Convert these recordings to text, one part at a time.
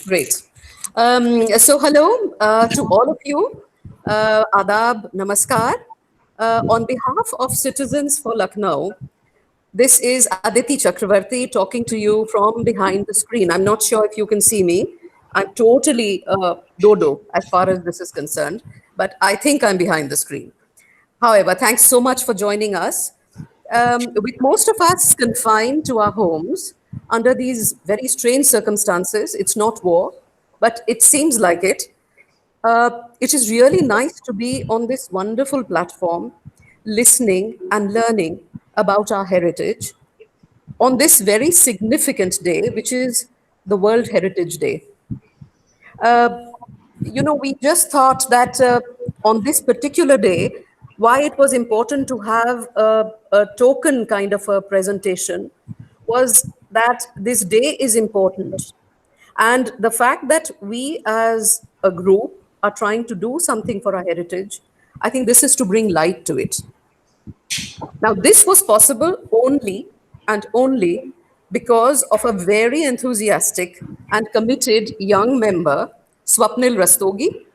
Great. So, hello to all of you. Adab, namaskar. On behalf of Citizens for Lucknow, this is Aditi Chakravarti talking to you from behind the screen. I'm not sure if you can see me. I'm totally dodo as far as this is concerned, but I think I'm behind the screen. However, thanks so much for joining us. With most of us confined to our homes under these very strange circumstances, it's not war, but it seems like it. It is really nice to be on this wonderful platform, listening and learning about our heritage on this very significant day, which is the World Heritage Day. Uh, we just thought that on this particular day, why it was important to have a token kind of a presentation was that this day is important. And the fact that we as a group are trying to do something for our heritage, I think this is to bring light to it. Now, this was possible only and only because of a very enthusiastic and committed young member, Swapnil Rastogi.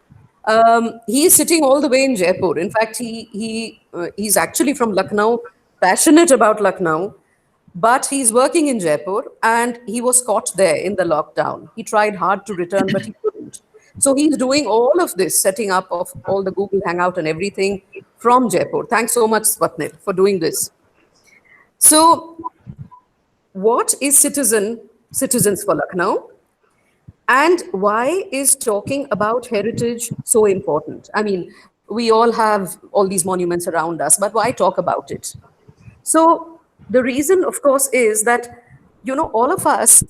He is sitting all the way in Jaipur. In fact, he's actually from Lucknow, passionate about Lucknow, but he's working in Jaipur and he was caught there in the lockdown. He tried hard to return, but he couldn't. So he's doing all of this, setting up of all the Google Hangout and everything from Jaipur. Thanks so much, Swapnil, for doing this. So, what is Citizens for Lucknow? And why is talking about heritage so important? I mean, we all have all these monuments around us, but why talk about it? So, the reason, of course, is that, all of us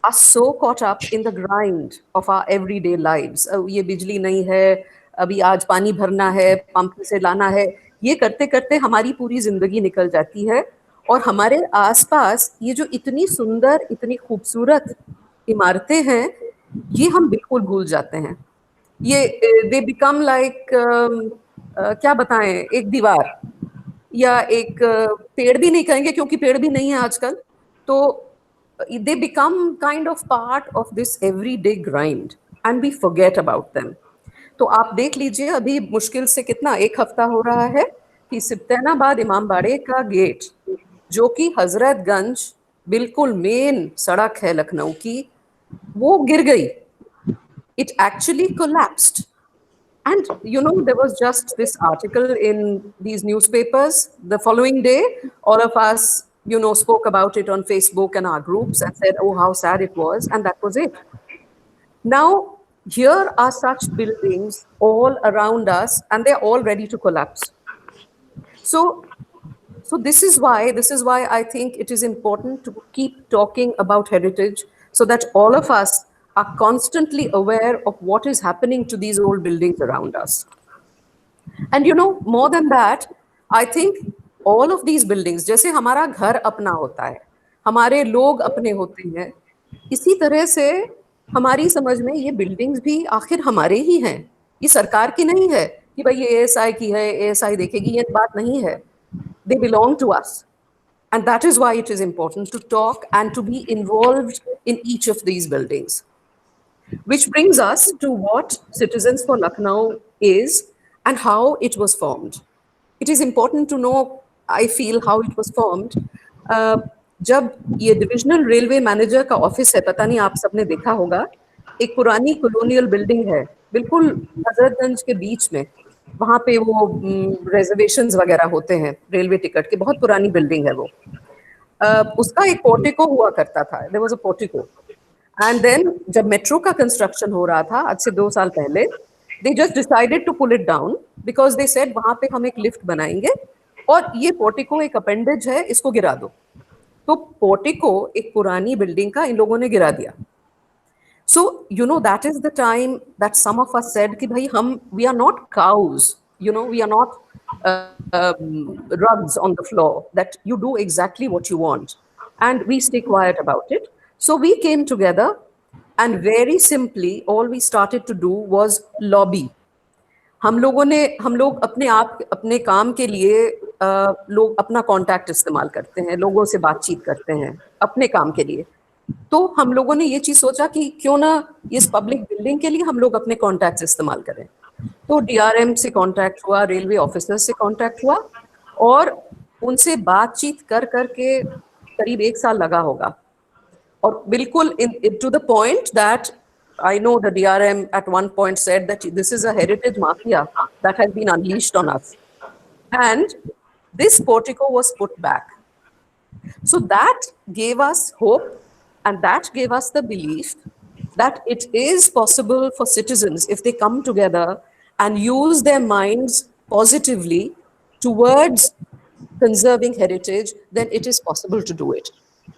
are so caught up in the grind of our everyday lives. ये बिजली नहीं है, अभी आज पानी भरना है, pump से लाना है, ये करते करते हमारी पूरी जिंदगी निकल जाती है और हमारे आसपास ये जो इतनी सुंदर, इतनी खूबसूरत इमारतें हैं, ये हम बिल्कुल भूल जाते हैं. ये दे बिकम लाइक क्या बताएं, एक दीवार या एक पेड़ भी नहीं कहेंगे क्योंकि पेड़ भी नहीं है आजकल, तो they become kind of part of this everyday grind and we forget about them. तो आप देख लीजिए अभी मुश्किल से कितना एक हफ्ता हो रहा है कि सिब्तैनाबाद इमामबाड़े का गेट जो कि हजरतगंज बिल्कुल मेन सड़क है लखनऊ की, वो गिर गई. It actually collapsed. And there was just this article in these newspapers. The following day, all of us, spoke about it on Facebook and our groups and said, oh, how sad it was. And that was it. Now, here are such buildings all around us, and they're all ready to collapse. So this is why I think it is important to keep talking about heritage so that all of us are constantly aware of what is happening to these old buildings around us. And more than that, I think all of these buildings, जैसे हमारा घर अपना होता है, हमारे लोग अपने होते हैं, इसी तरह से हमारी समझ में ये बिल्डिंग्स भी आखिर हमारे ही हैं. ये सरकार की नहीं है कि भाई ये एएसआई की है, एएसआई देखेगी, ये बात नहीं है. They belong to us. And that is why it is important to talk and to be involved in each of these buildings. Which brings us to what Citizens for Lucknow is and how it was formed. It is important to know, I feel, how it was formed. जब ये divisional railway manager का office है, पता नहीं आप सबने देखा होगा, एक पुरानी कॉलोनियल बिल्डिंग है, बिल्कुल हजरतगंज के बीच में. वहाँ पे वो रिजर्वेशंस वगैरह होते हैं रेलवे टिकट के, बहुत पुरानी बिल्डिंग है वो. उसका एक पोर्टिको हुआ करता था. There was a portico. And then जब मेट्रो का कंस्ट्रक्शन हो रहा था आज से 2 साल पहले, they just decided to pull it down because they said वहां पे हम एक लिफ्ट बनाएंगे और ये पोर्टिको एक अपेंडेज है, इसको गिरा दो. तो पोर्टिको एक पुरानी बिल्डिंग का इन लोगों ने गिरा दिया. So, that is the time that some of us said कि भाई we are not cows, we are not rugs on the floor, that you do exactly what you want. And we stay quiet about it. So we came together and very simply, all we started to do was lobby. हम लोग अपने काम के लिए लोग अपना contact इस्तेमाल करते हैं, लोगों से बातचीत करते हैं अपने काम के लिए. तो हम लोगों ने ये चीज सोचा कि क्यों ना इस पब्लिक बिल्डिंग के लिए हम लोग अपने कॉन्टैक्ट्स इस्तेमाल करें। तो डीआरएम से कांटेक्ट हुआ, रेलवे ऑफिसर्स से कांटेक्ट हुआ, और उनसे बातचीत कर करके करीब 1 साल लगा होगा। और बिल्कुल into the point that I know the DRM at one point said that this is a heritage mafia that has been unleashed on us. And this portico was put back. So that gave us hope, and that gave us the belief that it is possible for citizens, if they come together and use their minds positively towards conserving heritage, then it is possible to do it.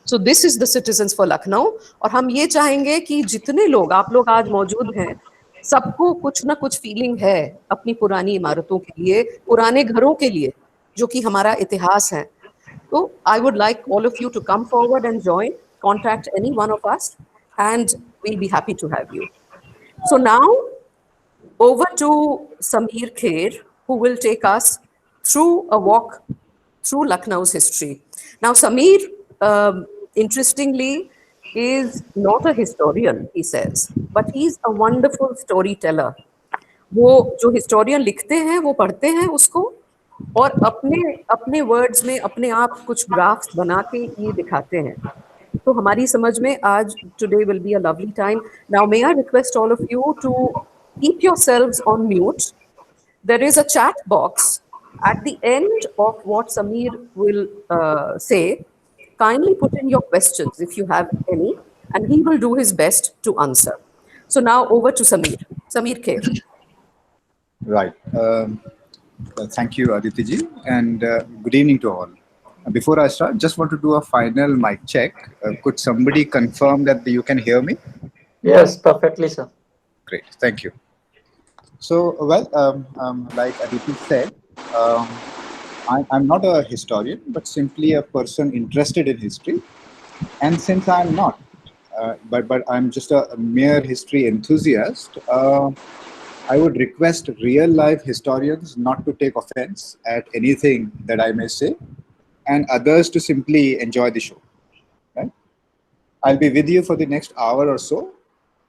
So this is the Citizens for Lucknow, और हम ये चाहेंगे कि जितने लोग आप लोग आज मौजूद हैं, सबको कुछ ना कुछ फीलिंग है अपनी पुरानी इमारतों के लिए, पुराने घरों के लिए, जो कि हमारा इतिहास है। So I would like all of you to come forward and join, contact any one of us, and we'll be happy to have you. So now over to Sameer Kher, who will take us through a walk through Lucknow's history. Now, Sameer, interestingly, is not a historian, he says, but he's a wonderful storyteller. वो जो historian लिखते हैं वो पढ़ते हैं उसको, और अपने अपने वर्ड्स में अपने आप कुछ ग्राफ्स बना के ये दिखाते हैं। तो हमारी समझ में आज today will be a lovely time. Now may I request all of you to keep yourselves on mute. There is a chat box at the end of what Sameer will say. Kindly put in your questions if you have any, and he will do his best to answer. So now over to Sameer. Sameer Kher. Right. Thank you, Aditi ji, and good evening to all. Before I start, just want to do a final mic check. Could somebody confirm that you can hear me? Yes, perfectly, sir. Great. Thank you. So, well, like Aditi said, I'm not a historian, but simply a person interested in history. And since I'm not, but I'm just a mere history enthusiast, I would request real life historians not to take offense at anything that I may say, and others to simply enjoy the show. Right? I'll be with you for the next hour or so,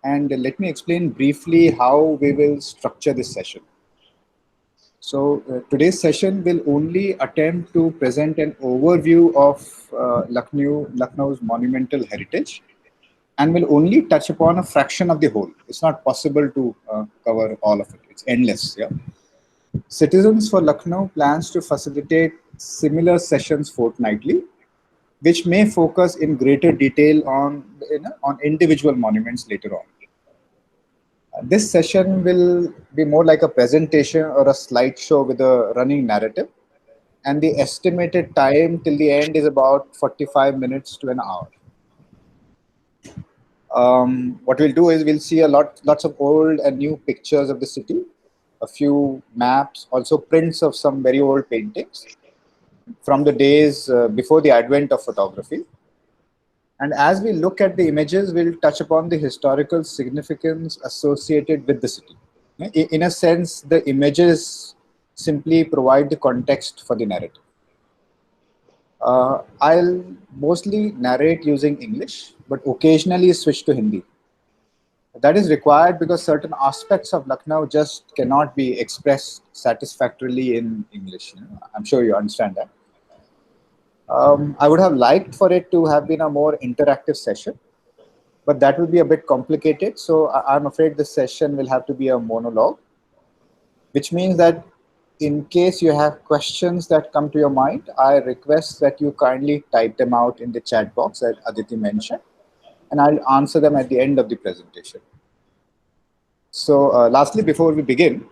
and let me explain briefly how we will structure this session. So today's session will only attempt to present an overview of Lucknow's monumental heritage, and will only touch upon a fraction of the whole. It's not possible to cover all of it. It's endless. Yeah. Citizens for Lucknow plans to facilitate similar sessions fortnightly, which may focus in greater detail on individual monuments later on. This session will be more like a presentation or a slideshow with a running narrative, and the estimated time till the end is about 45 minutes to an hour. What we'll do is we'll see lots of old and new pictures of the city, a few maps, also prints of some very old paintings from the days before the advent of photography. And as we look at the images, we'll touch upon the historical significance associated with the city. In a sense, the images simply provide the context for the narrative. I'll mostly narrate using English, but occasionally switch to Hindi. That is required because certain aspects of Lucknow just cannot be expressed satisfactorily in English. I'm sure you understand that. I would have liked for it to have been a more interactive session, but that will be a bit complicated. So I'm afraid the session will have to be a monologue, which means that in case you have questions that come to your mind, I request that you kindly type them out in the chat box that Aditi mentioned, and I'll answer them at the end of the presentation. So lastly, before we begin,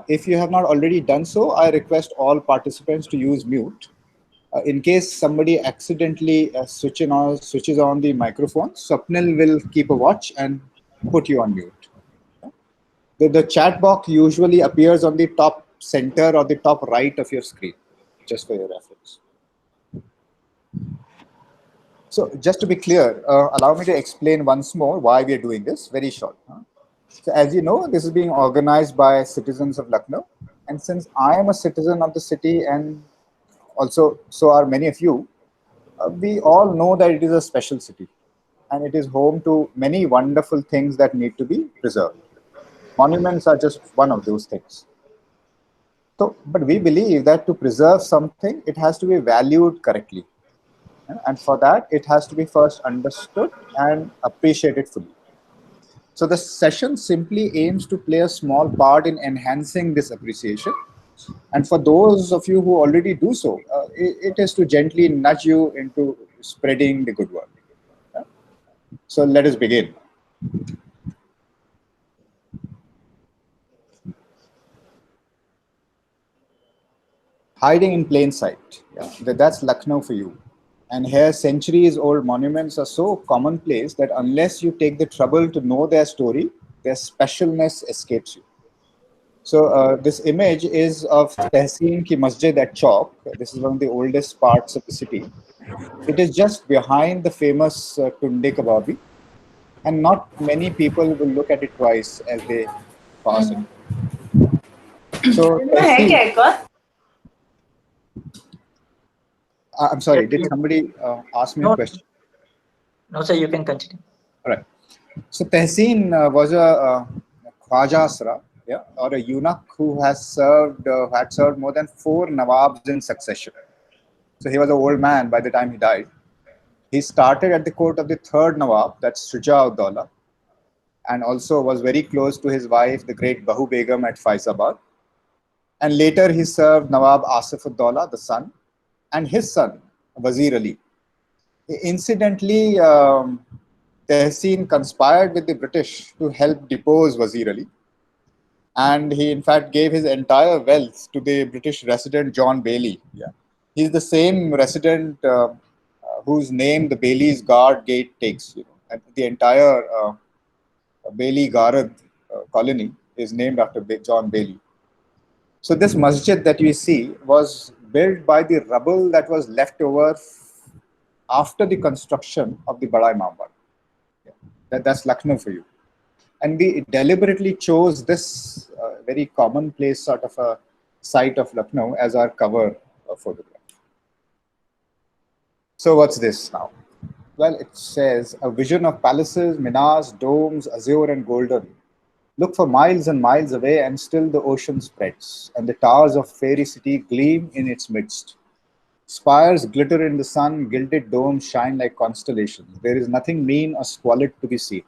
if you have not already done so, I request all participants to use mute. In case somebody accidentally switches on the microphone, Swapnil will keep a watch and put you on mute. The chat box usually appears on the top center or the top right of your screen, just for your reference. So just to be clear, allow me to explain once more why we are doing this, very short. So as you know, this is being organized by citizens of Lucknow. And since I am a citizen of the city, and also so are many of you, we all know that it is a special city. and it is home to many wonderful things that need to be preserved. Monuments are just one of those things. So, but we believe that to preserve something, it has to be valued correctly. And for that, it has to be first understood and appreciated fully. So the session simply aims to play a small part in enhancing this appreciation. And for those of you who already do so, it is to gently nudge you into spreading the good word. Yeah? So let us begin. Hiding in plain sight. Yeah, that's Lucknow for you. And here, centuries old monuments are so commonplace that unless you take the trouble to know their story, their specialness escapes you. So, this image is of Tehseen Ki Masjid at Chowk. This is one of the oldest parts of the city. It is just behind the famous Tunde Kababi, and not many people will look at it twice as they pass it. So, Tehseen, I'm sorry, did somebody ask me a No, question? no, sir, you can continue. All right. So Tehseen was a Khwaja Asra, yeah, or a eunuch who had served more than 4 Nawabs in succession. So he was an old man by the time he died. He started at the court of the third Nawab, that's Shuja-ud-Dawla, and also was very close to his wife, the great Bahu Begum at Faizabad. And later he served Nawab Asif-ud-Dawla, the son, and his son, Wazir Ali. Incidentally, Tehseen conspired with the British to help depose Wazir Ali, and he in fact gave his entire wealth to the British resident John Bailey. Yeah, he's the same resident whose name the Bailey's Guard Gate takes. And the entire Bailey Garad colony is named after John Bailey. So this masjid that you see was built by the rubble that was left over after the construction of the Bada Imam Bagh. That's Lucknow for you. And we deliberately chose this very commonplace sort of a site of Lucknow as our cover photograph. So what's this now? Well, it says, a vision of palaces, minars, domes, azure and golden. Look for miles and miles away and still the ocean spreads, and the towers of fairy city gleam in its midst. Spires glitter in the sun, gilded domes shine like constellations. There is nothing mean or squalid to be seen.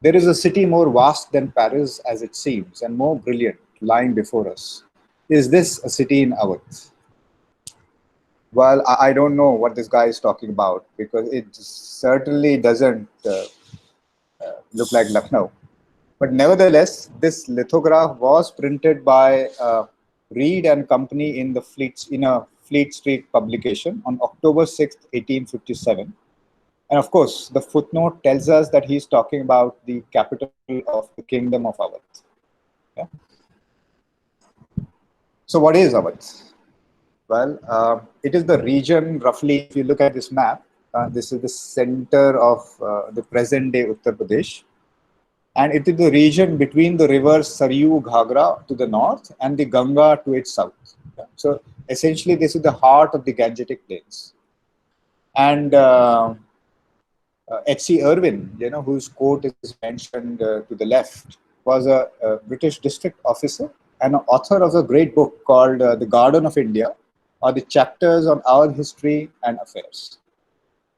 There is a city more vast than Paris as it seems, and more brilliant, lying before us. Is this a city in Awadh? Well, I don't know what this guy is talking about, because it certainly doesn't look like Lucknow. But nevertheless, this lithograph was printed by Reed and Company in a Fleet Street publication on October 6th, 1857. And of course, the footnote tells us that he's talking about the capital of the Kingdom of Awadh. Yeah? So what is Awadh? Well, it is the region, roughly, if you look at this map, this is the center of the present-day Uttar Pradesh. And it is the region between the rivers Saryu Ghagra to the north and the Ganga to its south. Yeah? So essentially, this is the heart of the Gangetic Plains. And H.C. Irwin, whose quote is mentioned to the left, was a British district officer and an author of a great book called The Garden of India, or the chapters on our history and affairs.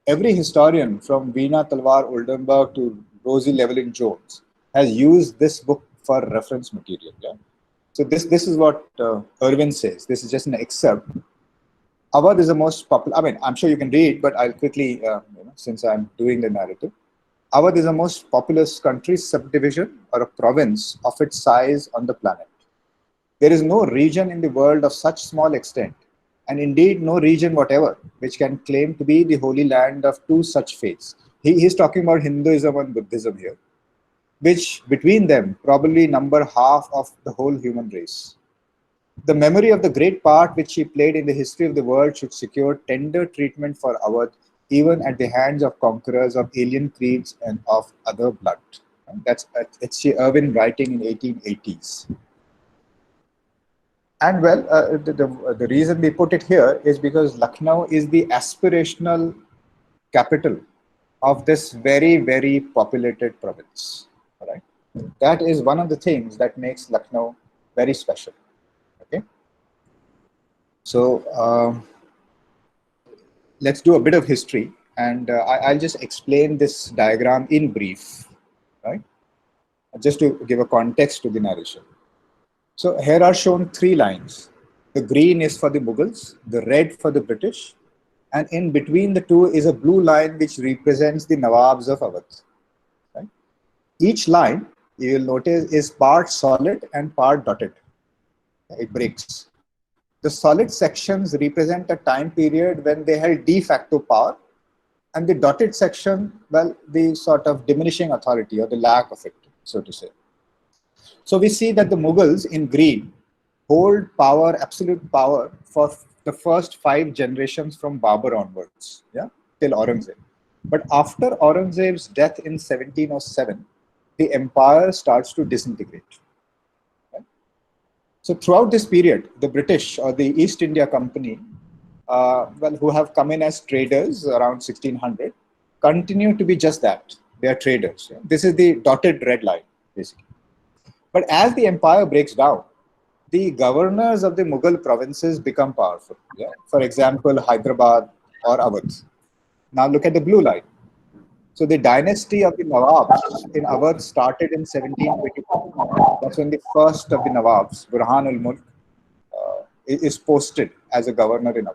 Every historian from Veena Talwar Oldenburg to Rosie Llewellyn Jones has used this book for reference material. Yeah? So this is what Irwin says. This is just an excerpt. Awadh is the most popular. I mean, I'm sure you can read, but I'll quickly, since I'm doing the narrative. Awadh is the most populous country subdivision or a province of its size on the planet. There is no region in the world of such small extent, and indeed no region whatever, which can claim to be the holy land of two such faiths. He's talking about Hinduism and Buddhism here, which between them probably number half of the whole human race. The memory of the great part which he played in the history of the world should secure tender treatment for Awadh, even at the hands of conquerors of alien creeds and of other blood. And that's H.C. Irwin writing in 1880s. And well, the reason we put it here is because Lucknow is the aspirational capital of this very, very populated province. All right. That is one of the things that makes Lucknow very special. Okay. So let's do a bit of history, and I'll just explain this diagram in brief, right? Just to give a context to the narration. So here are shown three lines. The green is for the Mughals, the red for the British, and in between the two is a blue line which represents the Nawabs of Awadh. Right? Each line, you will notice, is part solid and part dotted. It breaks. The solid sections represent a time period when they held de facto power, and the dotted section, well, the sort of diminishing authority or the lack of it, so to say. So we see that the Mughals in green hold power, absolute power, for the first 5 generations from Babur onwards, yeah, till Aurangzeb. But after Aurangzeb's death in 1707, the empire starts to disintegrate. Right? So throughout this period, the British or the East India Company, well, who have come in as traders around 1600, continue to be just that. They are traders. Yeah? This is the dotted red line, basically. But as the empire breaks down, the governors of the Mughal provinces become powerful. Yeah? For example, Hyderabad or Awadh. Now look at the blue line. So the dynasty of the Nawabs in Awadh started in 1722. That's when the first of the Nawabs, Burhan ul-Mulk, is posted as a governor in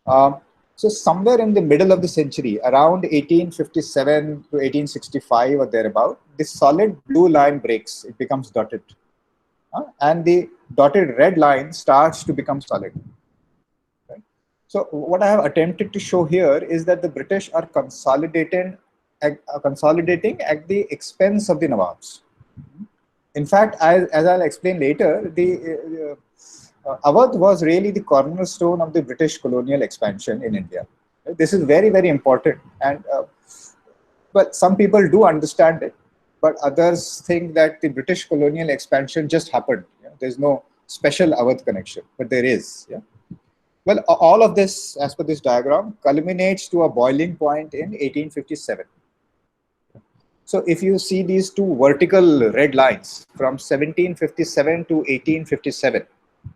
Awadh. So somewhere in the middle of the century, around 1857 to 1865 or thereabout, this solid blue line breaks. It becomes dotted. And the dotted red line starts to become solid. Right? So what I have attempted to show here is that the British are consolidating at the expense of the Nawabs. In fact, as I'll explain later, the Awadh was really the cornerstone of the British colonial expansion in India. This is very, very important. And but some people do understand it, but others think that the British colonial expansion just happened. Yeah? There's no special Awadh connection, but there is. Yeah? Well, all of this, as per this diagram, culminates to a boiling point in 1857. So if you see these two vertical red lines from 1757 to 1857,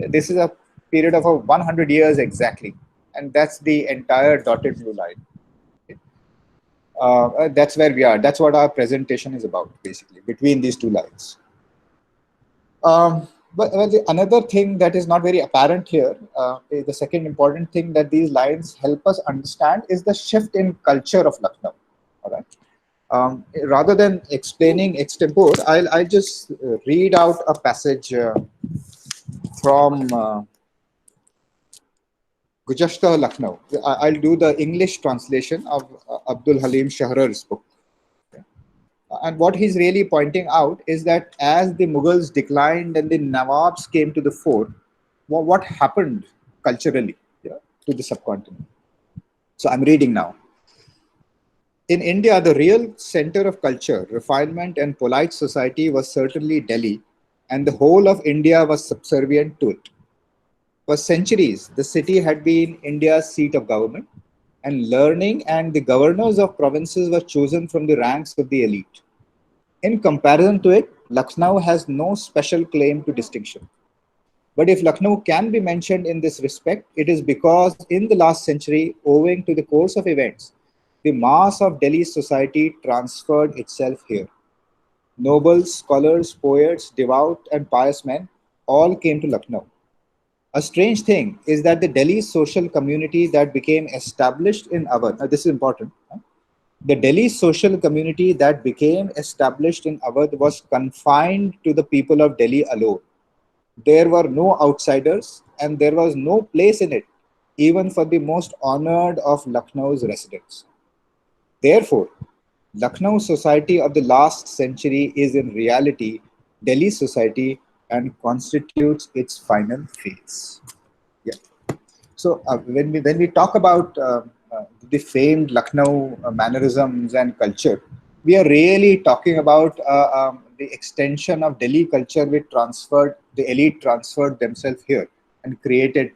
this is a period of 100 years exactly. And that's the entire dotted blue line. That's where we are. That's what our presentation is about, basically, between these two lines. But another thing that is not very apparent here, the second important thing that these lines help us understand is the shift in culture of Lucknow. All right. Rather than explaining extempore, I'll just read out a passage from Gujashta Lucknow. I'll do the English translation of Abdul Halim Shahrar's book. And what he's really pointing out is that as the Mughals declined and the Nawabs came to the fore, what happened culturally, yeah, to the subcontinent. So I'm reading now. In India, the real center of culture, refinement, and polite society was certainly Delhi, and the whole of India was subservient to it. For centuries, the city had been India's seat of government, and learning and the governors of provinces were chosen from the ranks of the elite. In comparison to it, Lucknow has no special claim to distinction. But if Lucknow can be mentioned in this respect, it is because in the last century, owing to the course of events, the mass of Delhi's society transferred itself here. Nobles, scholars, poets, devout and pious men all came to Lucknow. A strange thing is that the Delhi social community that became established in Awadh, this is important, the Delhi social community that became established in Awadh was confined to the people of Delhi alone. There were no outsiders and there was no place in it, even for the most honored of Lucknow's residents. Therefore, Lucknow society of the last century is in reality Delhi society and constitutes its final phase. Yeah. So when we talk about the famed Lucknow mannerisms and culture, we are really talking about the extension of Delhi culture which the elite transferred themselves here and created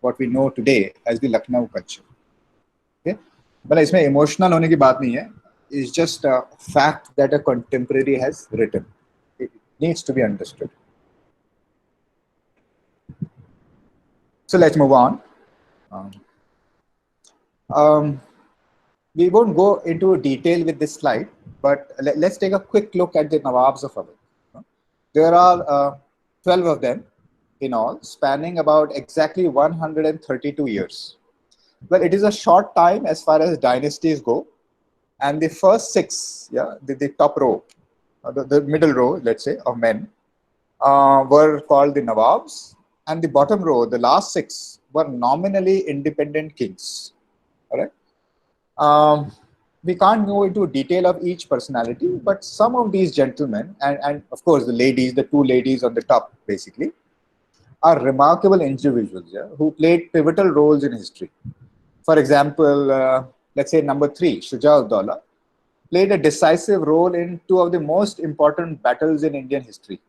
what we know today as the Lucknow culture. Okay? मतलब इसमें emotional होने की बात नहीं है. It's just a fact that a contemporary has written. It needs to be understood. So let's move on. Um, um, we won't go into detail with this slide, but let's take a quick look at the Nawabs of Awadh. There are 12 of them in all, spanning about exactly 132 years. Well, it is a short time as far as dynasties go, and the first six, yeah, the top row, the middle row, let's say, of men, were called the Nawabs, and the bottom row, the last six, were nominally independent kings. All right. We can't go into detail of each personality, but some of these gentlemen, and of course the ladies, the two ladies on the top, basically, are remarkable individuals, yeah, who played pivotal roles in history. For example, let's say number 3, Shuja-ud-Dawla, played a decisive role in two of the most important battles in Indian history.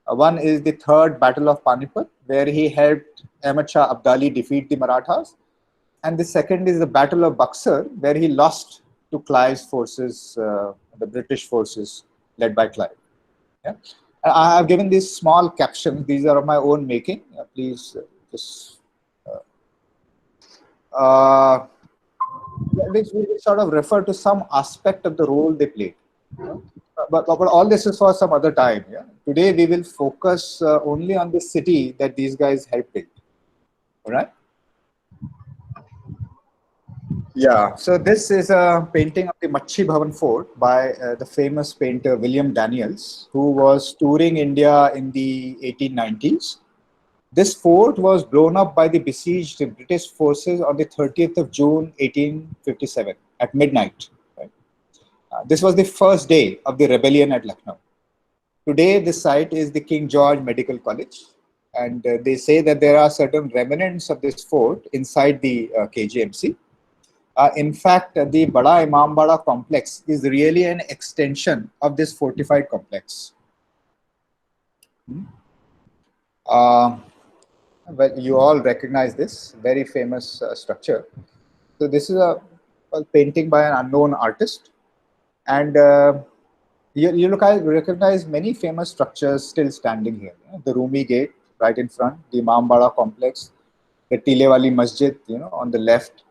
One is the Third Battle of Panipat, where he helped Ahmad Shah Abdali defeat the Marathas. And the second is the Battle of Buxar, where he lost to Clive's forces, the British forces led by Clive. Yeah? I have given these small captions. These are of my own making. Please just which will sort of refer to some aspect of the role they played. But all this is for some other time. Yeah? Today we will focus only on the city that these guys helped build. All right. Yeah, so this is a painting of the Machi Bhavan Fort by the famous painter William Daniels, who was touring India in the 1890s. This fort was blown up by the besieged British forces on the 30th of June 1857 at midnight. Right? This was the first day of the rebellion at Lucknow. Today, this site is the King George Medical College, and they say that there are certain remnants of this fort inside the KGMC. In fact, the Bada Imambara complex is really an extension of this fortified complex. Well, you all recognize this very famous structure. So this is a painting by an unknown artist, and you recognize many famous structures still standing here. The Rumi Gate right in front, the Imambara complex, the Tilewali Masjid, on the left,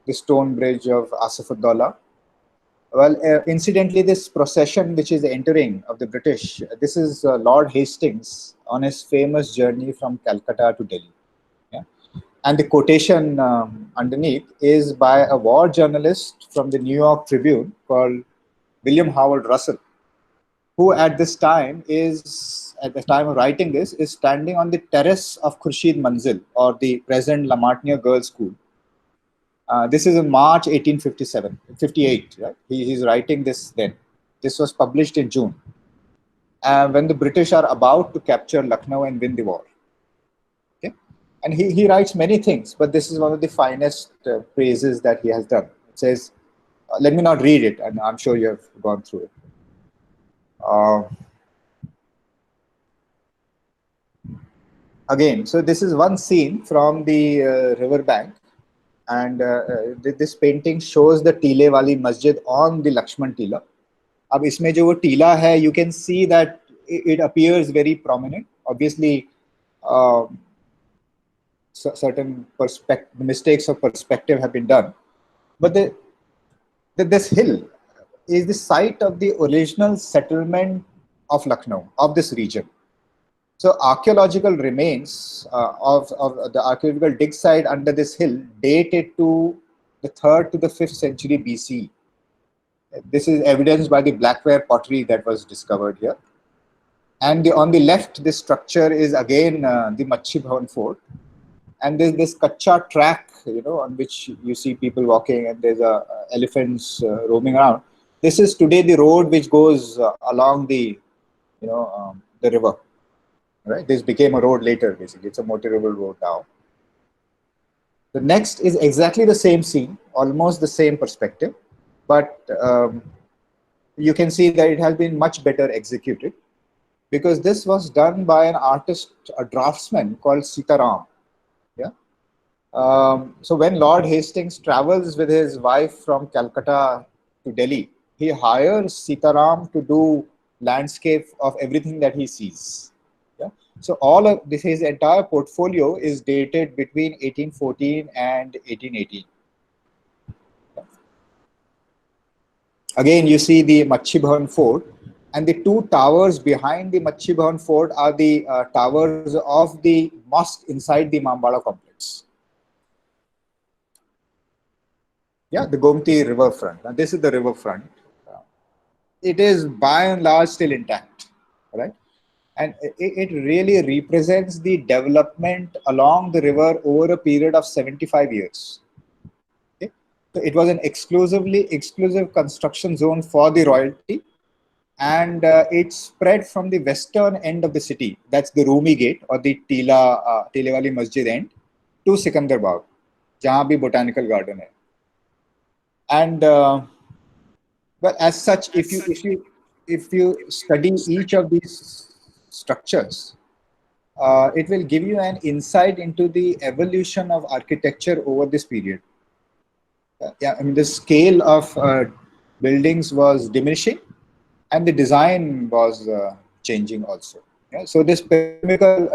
the stone bridge of Asaf-ud-Dawla. Well, incidentally, this procession which is entering of the British, this is Lord Hastings on his famous journey from Calcutta to Delhi. Yeah? And the quotation underneath is by a war journalist from the New York Tribune called William Howard Russell, who at this time at the time of writing this, is standing on the terrace of Khurshid Manzil, or the present La Martiniere Girls' School. This is in March 58, right? He's writing this then. This was published in June, when the British are about to capture Lucknow and win the war. Okay? And he writes many things, but this is one of the finest praises that he has done. It says, let me not read it, and I'm sure you have gone through it. Again, so this is one scene from the river bank. And this painting shows the Tile Wali Masjid on the Lakshman Tila. अब इसमें जो वो टीला है, you can see that it appears very prominent. Obviously, certain mistakes of perspective have been done, but this hill is the site of the original settlement of Lucknow, of this region. So archaeological remains of the archaeological dig site under this hill dated to the 3rd to the 5th century BC. This is evidenced by the blackware pottery that was discovered here. And on the left, this structure is again the Machi Bhavan Fort. And there's this kacha track, on which you see people walking, and there's elephants roaming around. This is today the road which goes along the, the river. Right? This became a road later, basically. It's a motorable road now. The next is exactly the same scene, almost the same perspective, but you can see that it has been much better executed, because this was done by an artist, a draftsman called Sitaram. Yeah, So when Lord Hastings travels with his wife from Calcutta to Delhi, he hires Sitaram to do landscape of everything that he sees. Yeah. So all of this, his entire portfolio is dated between 1814 and 1818. Again, you see the Machhi Bhavan Fort, and the two towers behind the Machhi Bhavan Fort are the towers of the mosque inside the Mambala complex. Yeah, the Gomti riverfront. Now, this is the riverfront. It is by and large still intact, right? And it really represents the development along the river over a period of 75 years. Okay? So it was an exclusive construction zone for the royalty, and it spread from the western end of the city, that's the Rumi Gate or the Tilewali Masjid end, to Sikandar Bagh, जहाँ भी botanical garden है. And well, as such, if you study each of these structures, it will give you an insight into the evolution of architecture over this period. Yeah, I mean, the scale of buildings was diminishing, and the design was changing also. Yeah, so this pyramidal,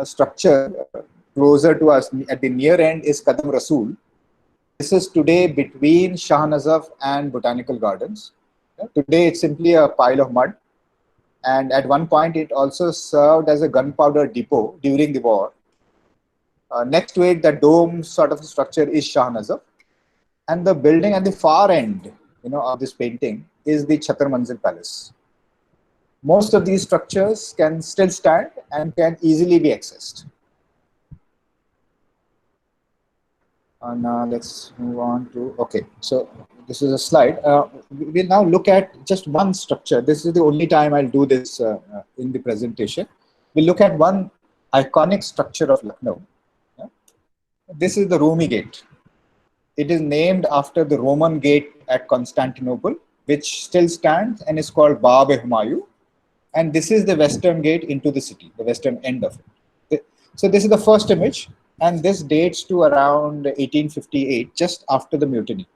structure closer to us at the near end is Kadam Rasool. This is today between Shah Nazaf and Botanical Gardens. Yeah, today it's simply a pile of mud, and at one point it also served as a gunpowder depot during the war. Next to it, the dome sort of structure is Shah Nazaf, and the building at the far end, of this painting is the Chhatar Manzil Palace. Most of these structures can still stand and can easily be accessed. Now let's move on to, okay, so this is a slide. We'll now look at just one structure. This is the only time I'll do this in the presentation. We'll look at one iconic structure of Lucknow. Yeah? This is the Rumi Gate. It is named after the Roman gate at Constantinople, which still stands and is called Bab-e-Humayun. And this is the western gate into the city, the western end of it. So this is the first image, and this dates to around 1858, just after the mutiny.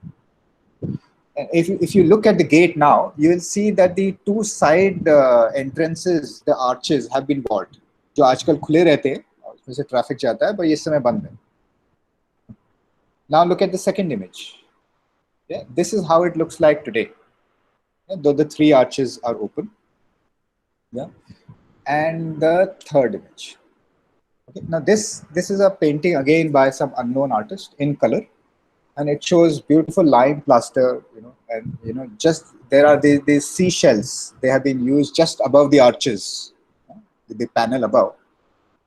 And if you look at the gate now, you will see that the two side entrances, the arches, have been walled. जो आजकल खुले रहते हैं, उसमें से traffic जाता है, पर ये समय बंद है. Now look at the second image. Yeah, this is how it looks like today. Yeah, though the three arches are open. Yeah, and the third image. Okay, now this is a painting again by some unknown artist in color, and it shows beautiful lime plaster. And just there are these seashells. They have been used just above the arches, the panel above.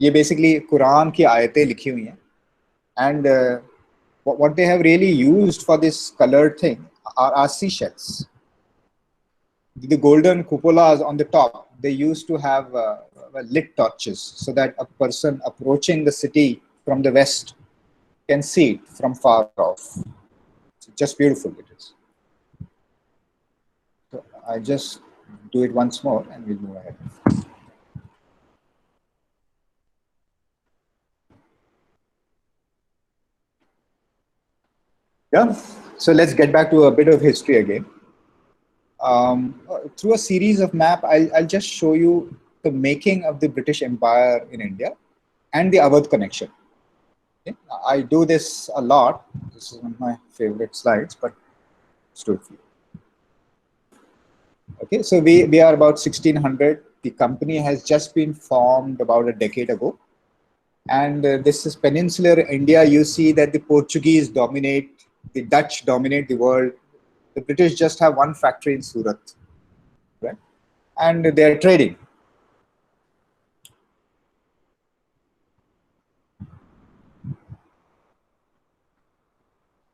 ये basically Quran की आयतें लिखी हुई हैं, and what they have really used for this colored thing are seashells. The golden cupolas on the top, they used to have lit torches so that a person approaching the city from the west can see it from far off. So just beautiful it is. So I just do it once more and we'll move ahead. Yeah, so let's get back to a bit of history again. Through a series of maps, I'll just show you the making of the British Empire in India and the Awadh connection. Okay? I do this a lot. This is one of my favorite slides, but let's do it for you. Okay, so we are about 1600. The company has just been formed about a decade ago. And this is peninsular India. You see that the Portuguese dominate, the Dutch dominate the world. The British just have one factory in Surat, right? And they are trading.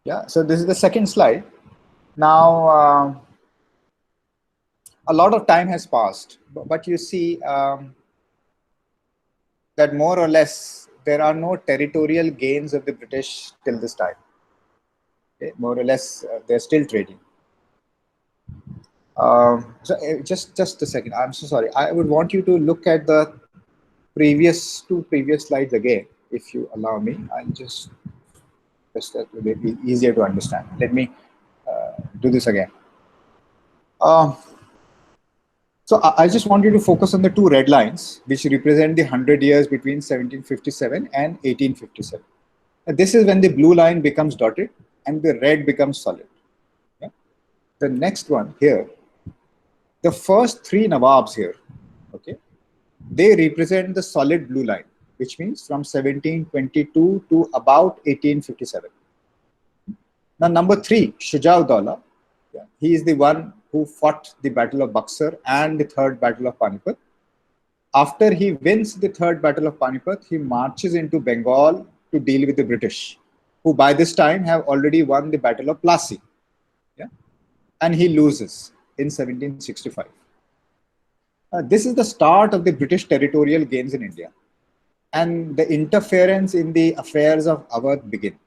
Yeah, so this is the second slide. Now, a lot of time has passed, but you see that more or less there are no territorial gains of the British till this time. Okay, more or less, they're still trading. Just a second. I'm so sorry. I would want you to look at the two previous slides again. if you allow me, I'll just that will be easier to understand. Let me do this again. So I just want you to focus on the two red lines, which represent the 100 years between 1757 and 1857. This is when the blue line becomes dotted and the red becomes solid. Yeah? The next one here, the first three Nawabs here, okay, they represent the solid blue line, which means from 1722 to about 1857. Now, number three, Shuja-ud-Dawla, he is the one who fought the Battle of Buxar and the Third Battle of Panipat. After he wins the Third Battle of Panipat, he marches into Bengal to deal with the British, who by this time have already won the Battle of Plassey. Yeah? And he loses in 1765. This is the start of the British territorial gains in India, and the interference in the affairs of Awadh begin.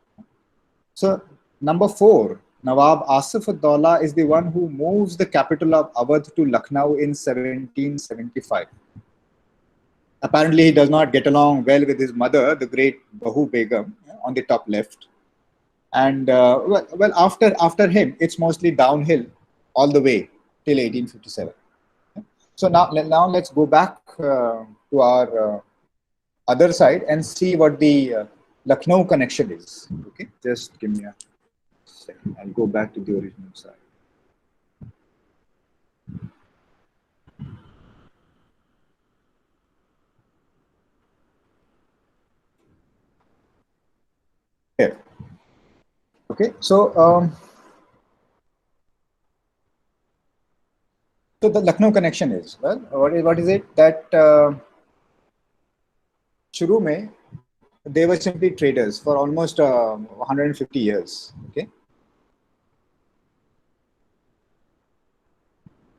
So, number four, Nawab Asif-ud-Dawla is the one who moves the capital of Awadh to Lucknow in 1775. Apparently, he does not get along well with his mother, the great Bahu Begum, on the top left. And well, after him, it's mostly downhill all the way till 1857. So now let's go back to our other side and see what the Lucknow connection is. Okay, just give me a second. I'll go back to the original side. Here. Okay, so so the Lucknow connection is, well, what is it that Shuru mein, they were simply traders for almost 150 years. Okay.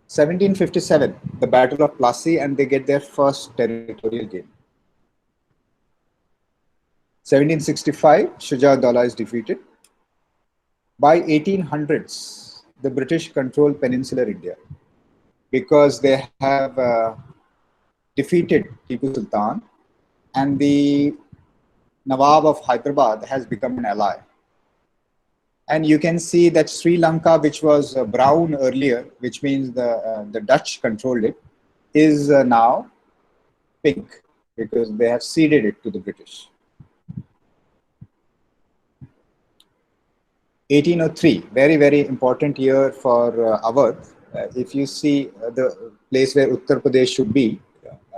1757, the Battle of Plassey, and they get their first territorial gain. 1765, Shuja-ud-Dawla is defeated. By 1800s, the British control peninsular India because they have defeated Tipu Sultan, and the Nawab of Hyderabad has become an ally. And you can see that Sri Lanka, which was brown earlier, which means the Dutch controlled it, is now pink because they have ceded it to the British. 1803, very, very important year for Awadh. If you see the place where Uttar Pradesh should be,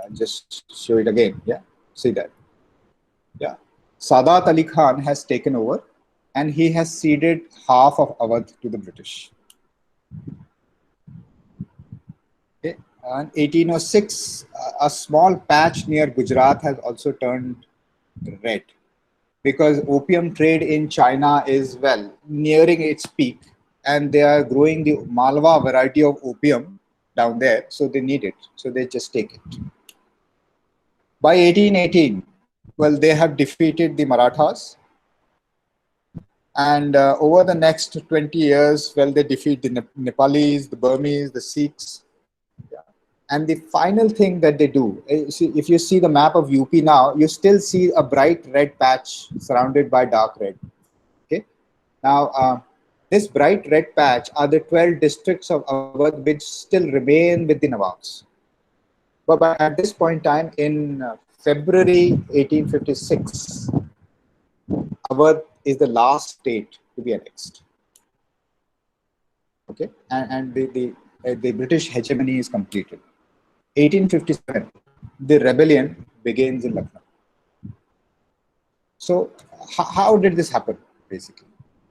I'll just show it again. Yeah, see that. Yeah, Sadat Ali Khan has taken over, and he has ceded half of Awadh to the British. Okay. And 1806, a small patch near Gujarat has also turned red because opium trade in China is, well, nearing its peak, and they are growing the Malwa variety of opium down there, so they need it, so they just take it. By 1818, well, they have defeated the Marathas, and over the next 20 years, well, they defeat the Nepalis, the Burmese, the Sikhs. Yeah. And the final thing that they do, if you see the map of UP now, you still see a bright red patch surrounded by dark red. Okay. Now, this bright red patch are the 12 districts of Awadh which still remain with the Nawabs. But at this point in time, in February 1856, Awadh is the last state to be annexed. Okay, and the British hegemony is completed. 1857, the rebellion begins in Lucknow. So, how did this happen, basically?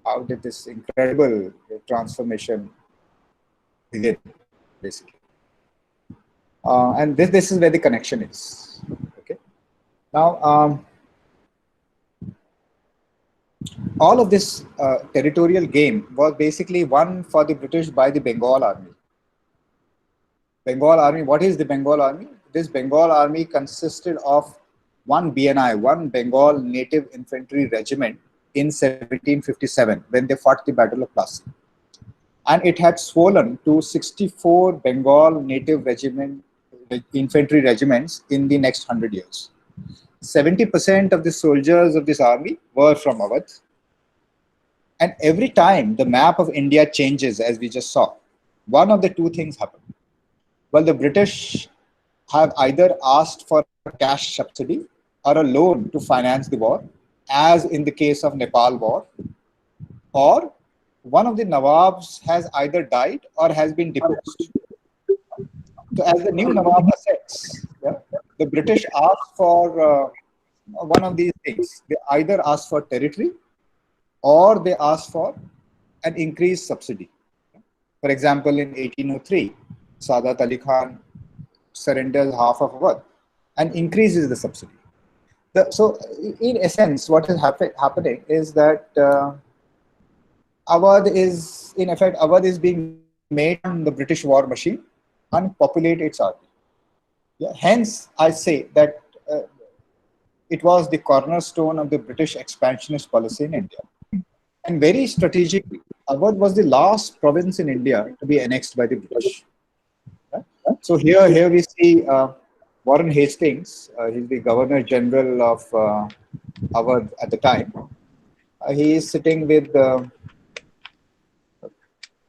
How did this incredible transformation begin, basically? And this is where the connection is. Okay. Now, all of this territorial game was basically won for the British by the Bengal Army. Bengal Army, what is the Bengal Army? This Bengal Army consisted of one BNI, one Bengal Native Infantry Regiment in 1757 when they fought the Battle of Plassey. And it had swollen to 64 Bengal Native Infantry regiments in the next 100 years. 70% of the soldiers of this army were from Awadh. And every time the map of India changes, as we just saw, one of the two things happen. Well, the British have either asked for a cash subsidy or a loan to finance the war, as in the case of Nepal war, or one of the Nawabs has either died or has been deposed. So as the new Nawab assets, yeah, the British asked for one of these things. They either asked for territory or they asked for an increased subsidy. For example, in 1803, Sadat Ali Khan surrenders half of Awadh and increases the subsidy. So, in essence, what is happening is that Awadh is, in effect, Awadh is being made the British war machine and populate its army. Yeah. Hence, I say that it was the cornerstone of the British expansionist policy in India. And very strategically, Awadh was the last province in India to be annexed by the British. Right? So here we see Warren Hastings. He's the Governor General of Awadh at the time. He is sitting with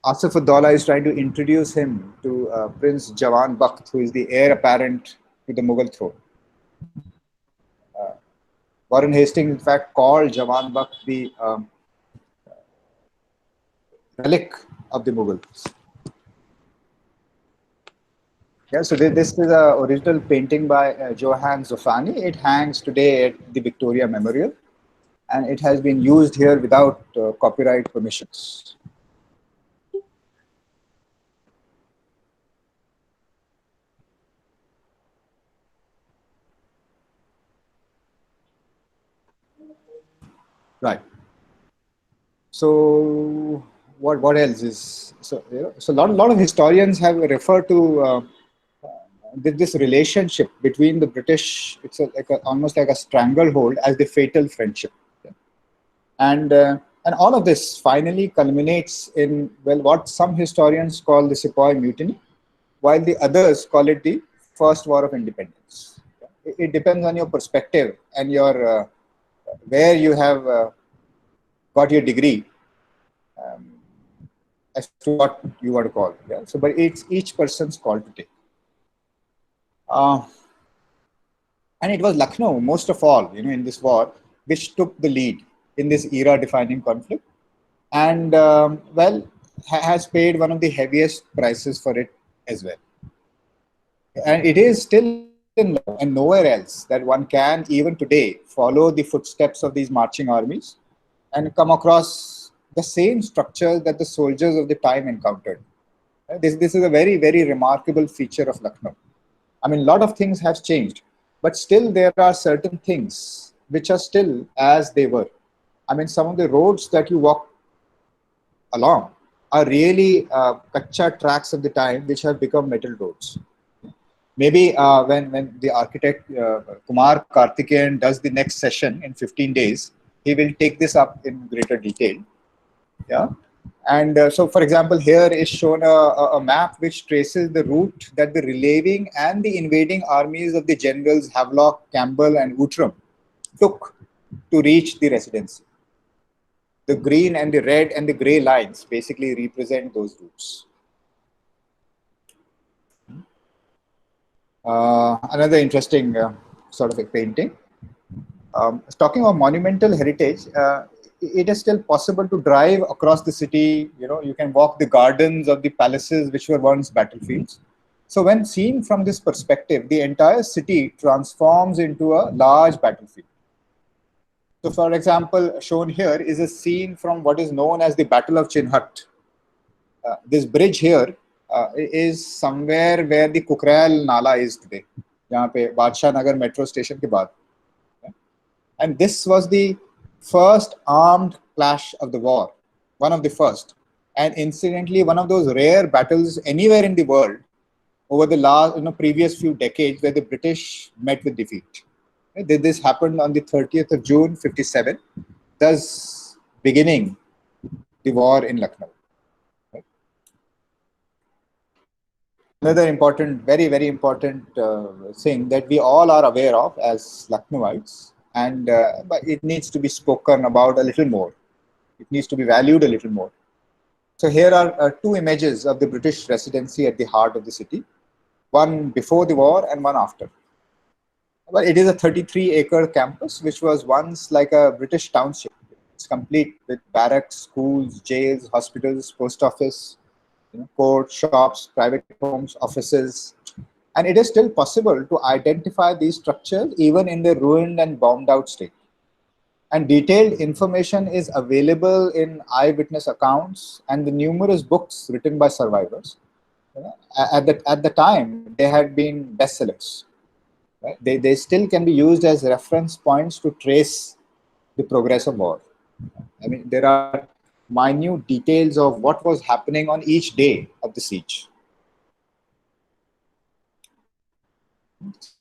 Asif Ud-Daula is trying to introduce him to Prince Jawan Bakht, who is the heir apparent to the Mughal throne. Warren Hastings, in fact, called Jawan Bakht the relic of the Mughals. Yeah, so this is an original painting by Johann Zofani. It hangs today at the Victoria Memorial, and it has been used here without copyright permissions. Right. So what else is so? So a lot of historians have referred to this relationship between the British. It's almost like a stranglehold as the fatal friendship, and all of this finally culminates in, well, what some historians call the Sepoy Mutiny, while the others call it the First War of Independence. It depends on your perspective and your where you have got your degree as to what you want to call it. Yeah? So, but it's each person's call to take. And it was Lucknow, most of all, in this war, which took the lead in this era-defining conflict, and has paid one of the heaviest prices for it as well. And it is still in Lucknow and nowhere else that one can even today follow the footsteps of these marching armies and come across the same structures that the soldiers of the time encountered. This is a very, very remarkable feature of Lucknow. I mean, a lot of things have changed, but still there are certain things which are still as they were. I mean, some of the roads that you walk along are really kacha tracks of the time which have become metal roads. Maybe when the architect Kumar Karthikeyan does the next session in 15 days, he will take this up in greater detail. Yeah. And so, for example, here is shown a map which traces the route that the relieving and the invading armies of the generals Havelock, Campbell, and Outram took to reach the residency. The green and the red and the gray lines basically represent those routes. Another interesting sort of a painting. Talking of monumental heritage, it is still possible to drive across the city. You can walk the gardens of the palaces which were once battlefields. So when seen from this perspective, the entire city transforms into a large battlefield. So for example, shown here is a scene from what is known as the Battle of Chinhat. This bridge here is somewhere where the Kukrail Nala is today, jahan pe Badshah Nagar metro station ke baad. And this was the first armed clash of the war, one of the first, and incidentally one of those rare battles anywhere in the world over the previous few decades where the British met with defeat. This happened on the 30th of June, 57, thus beginning the war in Lucknow. another important, very, very important thing that we all are aware of as Lucknowites, and but it needs to be spoken about a little more. It needs to be valued a little more. So here are two images of the British residency at the heart of the city, one before the war and one after. Well, it is a 33-acre campus, which was once like a British township. It's complete with barracks, schools, jails, hospitals, post office, courts, shops, private homes, offices. And it is still possible to identify these structures even in their ruined and bombed out state. And detailed information is available in eyewitness accounts and the numerous books written by survivors. At the time, they had been bestsellers. Right? They still can be used as reference points to trace the progress of war. I mean, there are minute details of what was happening on each day of the siege.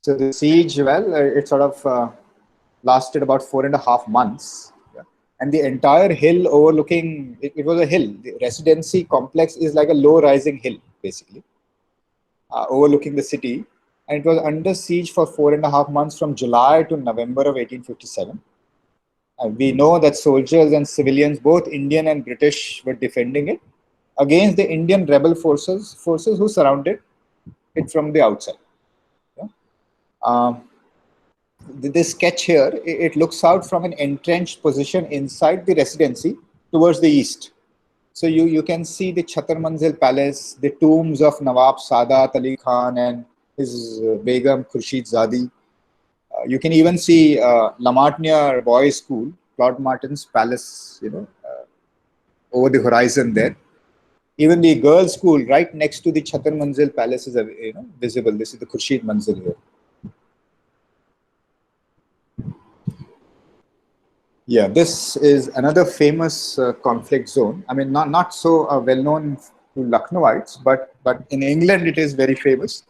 So the siege, well, it sort of lasted about 4.5 months. Yeah. And the entire hill overlooking, it was a hill. The residency complex is like a low-rising hill, basically, overlooking the city. And it was under siege for 4.5 months from July to November of 1857. We know that soldiers and civilians, both Indian and British, were defending it against the Indian rebel forces who surrounded it from the outside. Yeah. This sketch here, it looks out from an entrenched position inside the residency towards the east. So you can see the Chhatar Manzil Palace, the tombs of Nawab Sadat Ali Khan and his Begum Khurshid Zadi. You can even see Lamartine Boys School, Claude Martin's palace, over the horizon there. Even the girls' school right next to the Chhatar Manzil Palace is visible. This is the Khurshid Manzil here. Yeah, this is another famous conflict zone. I mean, not so well known to Lucknowites, but in England it is very famous.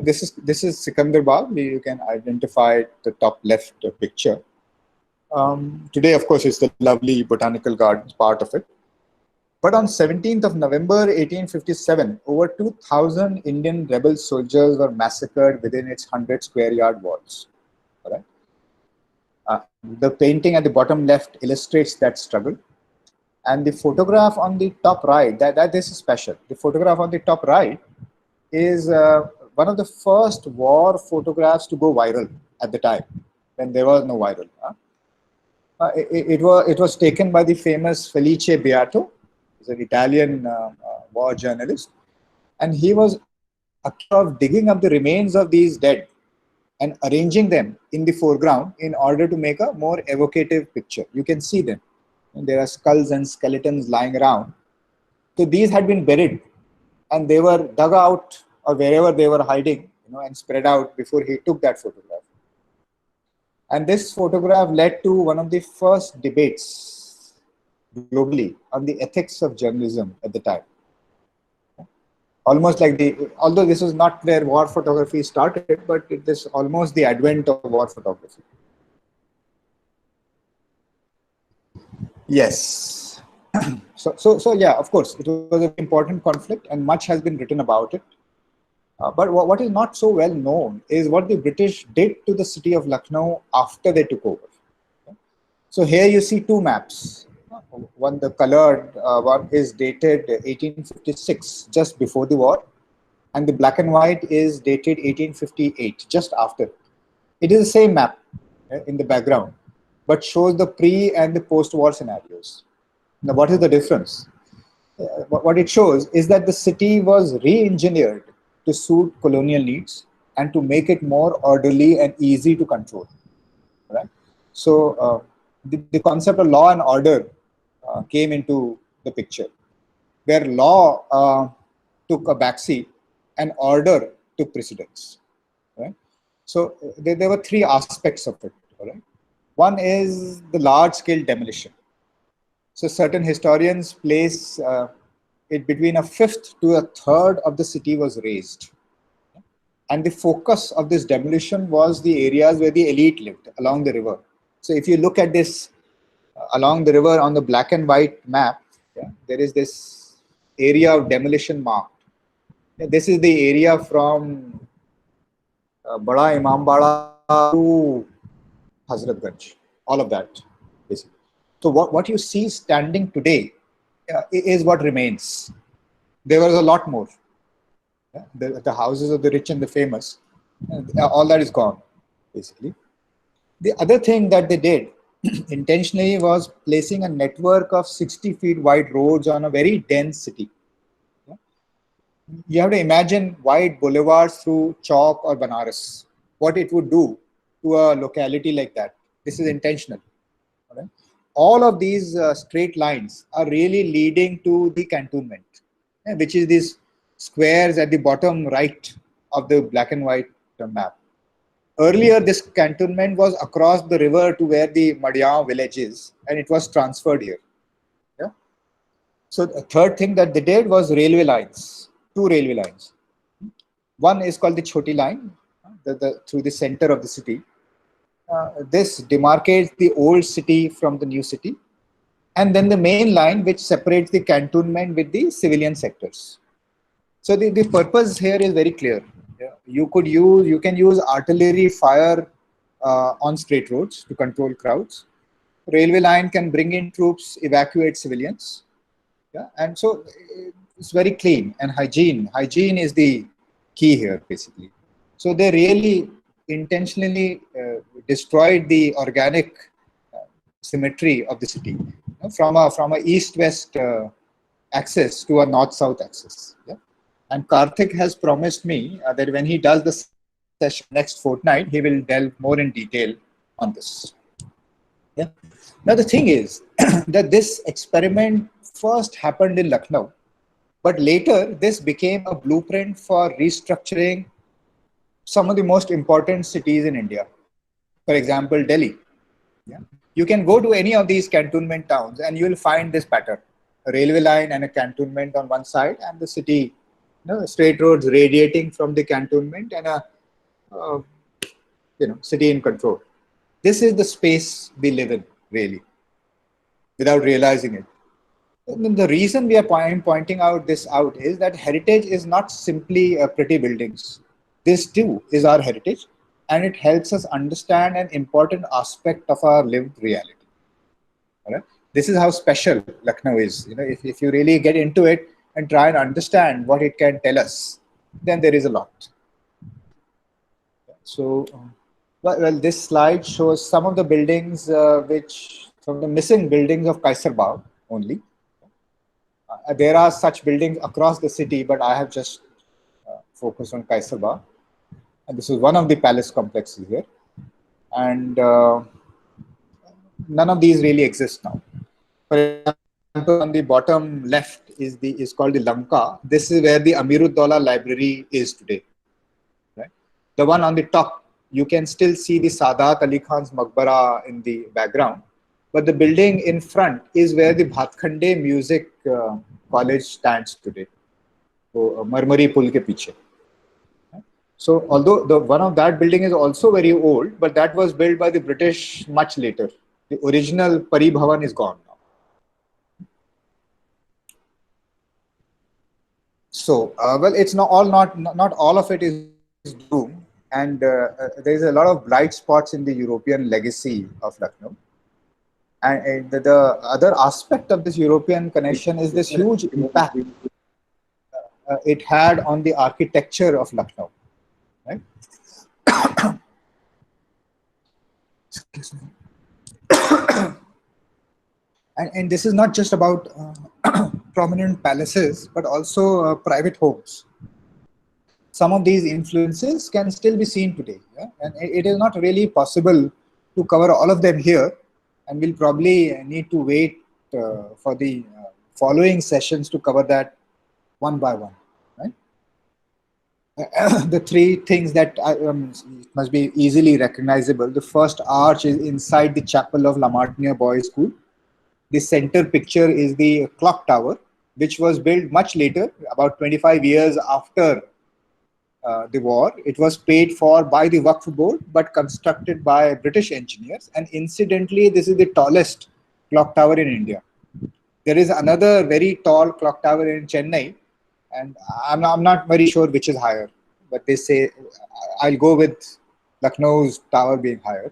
This is Sikandrabad. You can identify the top left picture. Today, of course, is the lovely botanical gardens part of it. But on 17th of November 1857, over 2,000 Indian rebel soldiers were massacred within its 100 square yard walls. All right. The painting at the bottom left illustrates that struggle. And the photograph on the top right, that this is special. The photograph on the top right is one of the first war photographs to go viral at the time, when there was no viral. It was taken by the famous Felice Beato. He's an Italian war journalist. And he was accused of digging up the remains of these dead and arranging them in the foreground in order to make a more evocative picture. You can see them. And there are skulls and skeletons lying around. So these had been buried and they were dug out or wherever they were hiding, and spread out before he took that photograph. And this photograph led to one of the first debates globally on the ethics of journalism at the time. Almost like although this is not where war photography started, but it is almost the advent of war photography. Yes. So yeah, of course, it was an important conflict and much has been written about it. But what is not so well known is what the British did to the city of Lucknow after they took over. So here you see two maps. One, the colored one is dated 1856, just before the war, and the black and white is dated 1858, just after. It is the same map in the background, but shows the pre and the post-war scenarios. Now, what is the difference? What it shows is that the city was re-engineered to suit colonial needs and to make it more orderly and easy to control. Right? So the concept of law and order came into the picture, where law took a backseat and order took precedence. Right? So there were three aspects of it. Right? One is the large-scale demolition. So certain historians place it between a fifth to a third of the city was razed. And the focus of this demolition was the areas where the elite lived along the river. So if you look at this along the river on the black and white map, there is this area of demolition marked. This is the area from Bada Imambara to Hazratganj, all of that, basically. So what you see standing today is what remains. There was a lot more. Yeah? The houses of the rich and the famous, all that is gone, basically. The other thing that they did intentionally was placing a network of 60 feet wide roads on a very dense city. You have to imagine wide boulevards through Chowk or Banaras, what it would do to a locality like that. This is intentional. Alright? All of these straight lines are really leading to the cantonment, which is these squares at the bottom right of the black and white map. Earlier, this cantonment was across the river to where the Madhya village is, and it was transferred here. Yeah? So the third thing that they did was railway lines, two railway lines. One is called the Choti line, through the center of the city. This demarcates the old city from the new city. And then the main line which separates the cantonment with the civilian sectors. So the purpose here is very clear. Yeah. You can use artillery fire on straight roads to control crowds. Railway line can bring in troops, evacuate civilians. Yeah. And so it's very clean and hygiene. Hygiene is the key here, basically. So they really intentionally destroyed the organic symmetry of the city, from a east-west axis to a north-south axis. Yeah? And Karthik has promised me that when he does the session next fortnight, he will delve more in detail on this. Yeah. Now the thing is that this experiment first happened in Lucknow, but later this became a blueprint for restructuring some of the most important cities in India. For example, Delhi. Yeah. You can go to any of these cantonment towns and you will find this pattern: a railway line and a cantonment on one side, and the city, straight roads radiating from the cantonment, and a city in control. This is the space we live in, really, without realizing it. And the reason we are pointing out is that heritage is not simply pretty buildings. This too is our heritage, and it helps us understand an important aspect of our lived reality. All right? This is how special Lucknow is. If you really get into it and try and understand what it can tell us, then there is a lot. So, well, this slide shows some of the buildings from the missing buildings of Kaisarbagh only. There are such buildings across the city, but I have just focused on Kaisarbagh. And this is one of the palace complexes here. And none of these really exist now. For example, on the bottom left is called the Lanka. This is where the Amiruddaulah Library is today. Right? The one on the top, you can still see the Sadat Ali Khan's Maqbara in the background. But the building in front is where the Bhatkhande Music College stands today. So, Marmari Pul ke piche. So, although the one of that building is also very old, but that was built by the British much later. The original Pari Bhavan is gone now. So, well, it's not all of it is doom, and there is a lot of bright spots in the European legacy of Lucknow. And the other aspect of this European connection is this huge impact it had on the architecture of Lucknow. Right? Excuse me. And this is not just about prominent palaces, but also private homes. Some of these influences can still be seen today. Yeah? And it is not really possible to cover all of them here. And we'll probably need to wait for the following sessions to cover that one by one. Right? The three things that must be easily recognizable. The first arch is inside the chapel of La Martiniere Boys School. The center picture is the clock tower, which was built much later, about 25 years after the war. It was paid for by the Waqf board, but constructed by British engineers. And incidentally, this is the tallest clock tower in India. There is another very tall clock tower in Chennai, and I'm not very sure which is higher, but they say I'll go with Lucknow's tower being higher.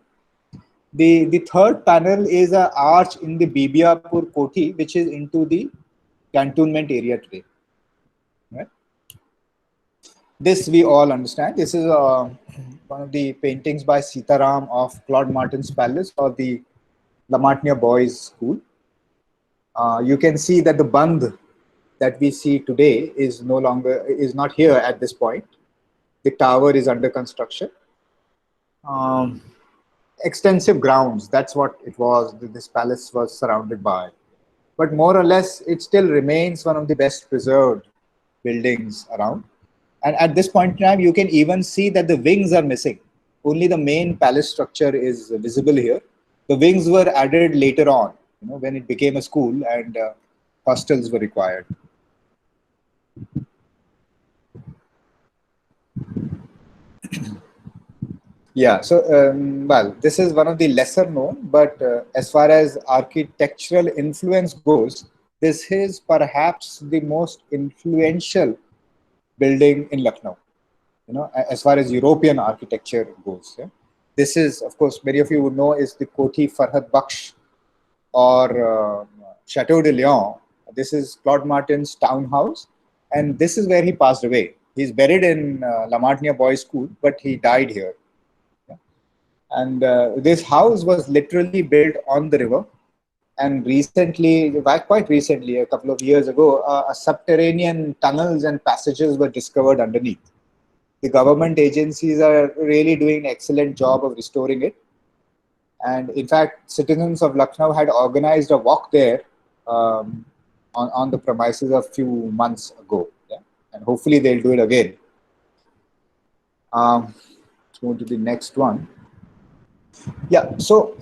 The third panel is an arch in the Bibiapur Koti, which is into the cantonment area today. Right? This we all understand. This is one of the paintings by Sitaram of Claude Martin's Palace or the La Martiniere Boys School. You can see that the Bandh that we see today is not here at this point. The tower is under construction. Extensive grounds, that's what it was, this palace was surrounded by. But more or less, it still remains one of the best preserved buildings around. And at this point in time, you can even see that the wings are missing. Only the main palace structure is visible here. The wings were added later on, when it became a school and hostels were required. Yeah, so, well, this is one of the lesser known, but as far as architectural influence goes, this is perhaps the most influential building in Lucknow, as far as European architecture goes. Yeah? This is, of course, many of you would know, is the Koti Farhad Baksh or Chateau de Lyon. This is Claude Martin's townhouse, and this is where he passed away. He's buried in La Martiniere Boys School, but he died here. And this house was literally built on the river. And recently, quite recently, a couple of years ago, subterranean tunnels and passages were discovered underneath. The government agencies are really doing an excellent job of restoring it. And in fact, citizens of Lucknow had organized a walk there on the premises a few months ago. Yeah? And hopefully they'll do it again. Let's go to the next one. Yeah, so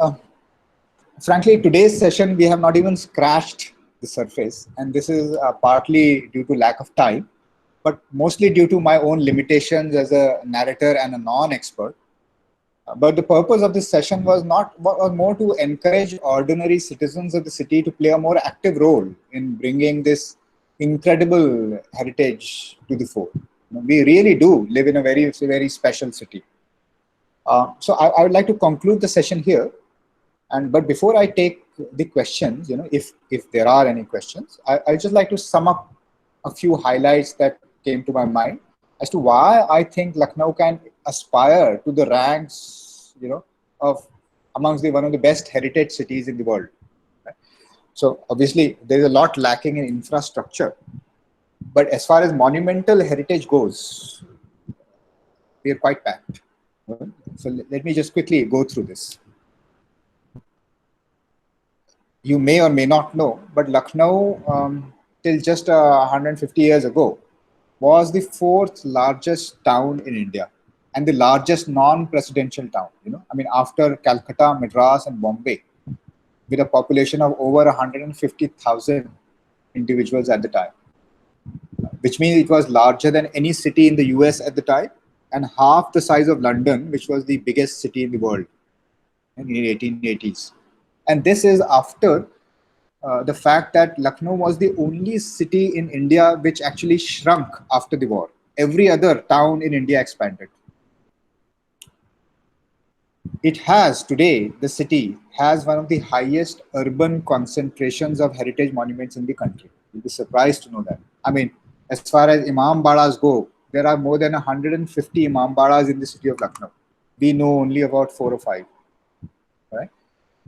frankly, today's session, we have not even scratched the surface, and this is partly due to lack of time, but mostly due to my own limitations as a narrator and a non-expert. But the purpose of this session was more to encourage ordinary citizens of the city to play a more active role in bringing this incredible heritage to the fore. We really do live in a very, very special city. So I would like to conclude the session here. But before I take the questions, if there are any questions, I'd just like to sum up a few highlights that came to my mind as to why I think Lucknow can aspire to the ranks, of amongst one of the best heritage cities in the world. Right? So obviously, there's a lot lacking in infrastructure. But as far as monumental heritage goes, we are quite packed. So let me just quickly go through this. You may or may not know, but Lucknow, till just 150 years ago, was the 4th largest town in India and the largest non-presidential town. After Calcutta, Madras, and Bombay, with a population of over 150,000 individuals at the time, which means it was larger than any city in the US at the time, and half the size of London, which was the biggest city in the world in the 1880s. And this is after the fact that Lucknow was the only city in India which actually shrunk after the war. Every other town in India expanded. It has today, the city has one of the highest urban concentrations of heritage monuments in the country. You'll be surprised to know that. As far as Imam Badas go, there are more than 150 Imam Badas in the city of Lucknow. We know only about 4 or 5. Right?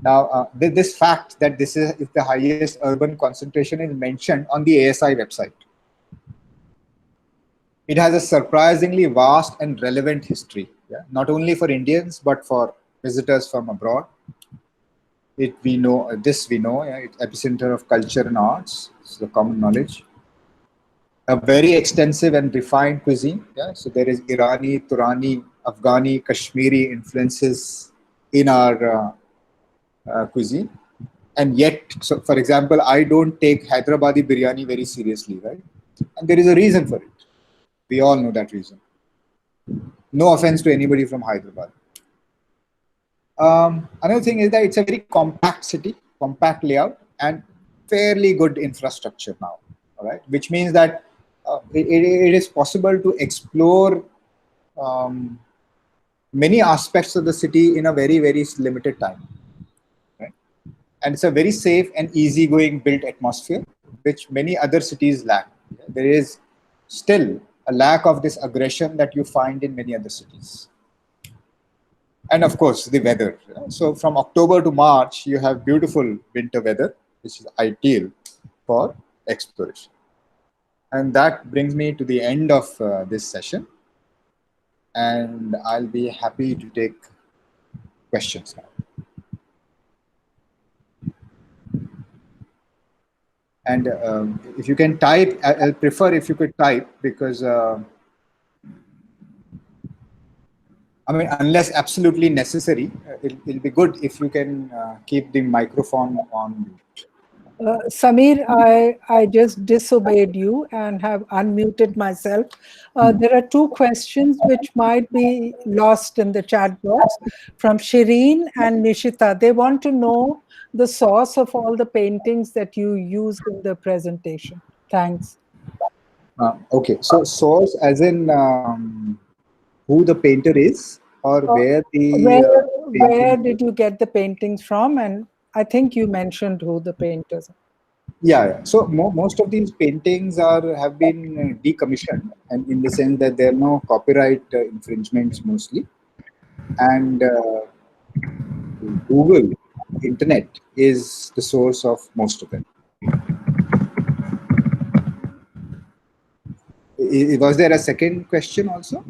Now, this fact that this is the highest urban concentration is mentioned on the ASI website. It has a surprisingly vast and relevant history, not only for Indians, but for visitors from abroad. We know, it's epicenter of culture and arts. It's the common knowledge. A very extensive and refined cuisine. So there is Irani, Turani, Afghani, Kashmiri influences in our cuisine. And yet, so for example, I don't take Hyderabadi biryani very seriously, right? And there is a reason for it. We all know that reason. No offense to anybody from Hyderabad. Another thing is that it's a very compact city, compact layout, and fairly good infrastructure now. All right, which means that it is possible to explore um, many aspects of the city in a very, very limited time. Right? And it's a very safe and easygoing built atmosphere, which many other cities lack. There is still a lack of this aggression that you find in many other cities. And of course, the weather. So from October to March, you have beautiful winter weather, which is ideal for exploration. And that brings me to the end of this session. And I'll be happy to take questions now. And if you can type, I'll prefer if you could type, because I mean, unless absolutely necessary, it'll be good if you can keep the microphone on. Samir, I just disobeyed you and have unmuted myself. There are two questions which might be lost in the chat box from Shireen and Nishita. They want to know the source of all the paintings that you used in the presentation. Thanks. Okay, so source as in who the painter is, or where the Where did you get the paintings from? And I think you mentioned who the painters are. Yeah. So most of these paintings have been decommissioned, and in the sense that there are no copyright infringements mostly, and Google, internet is the source of most of them. Was there a second question also?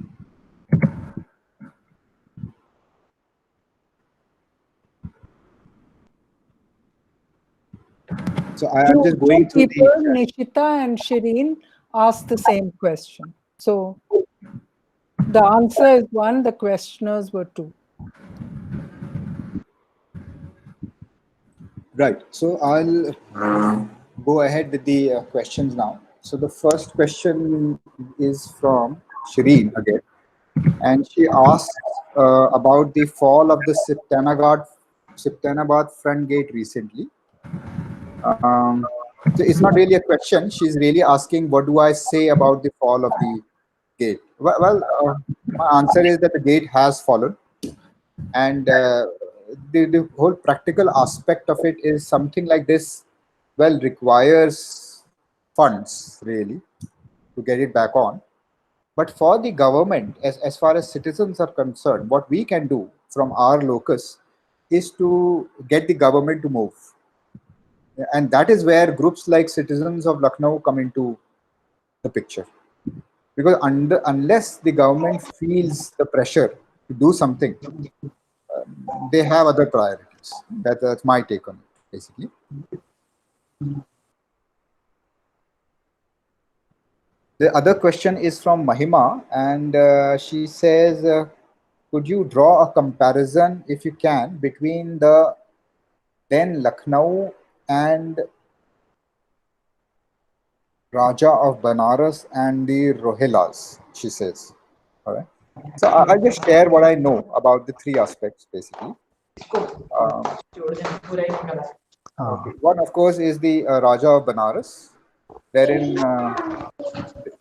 So I'm just going through people, Nishita and Shireen asked the same question. So the answer is one, the questioners were two. Right. So I'll go ahead with the questions now. So the first question is from Shireen again, and she asks about the fall of the Siptanabad front gate recently. So it's not really a question. She's really asking, what do I say about the fall of the gate? My answer is that the gate has fallen, and the whole practical aspect of it is something like this. Well, requires funds really to get it back on. But for the government, as far as citizens are concerned, what we can do from our locus is to get the government to move. And that is where groups like Citizens of Lucknow come into the picture. Because unless the government feels the pressure to do something, they have other priorities. That's my take on it, basically. The other question is from Mahima, and she says, could you draw a comparison, if you can, between the then Lucknow and Raja of Banaras and the Rohilas, she says. All right. So I'll just share what I know about the three aspects, basically. One, of course, is the Raja of Banaras, wherein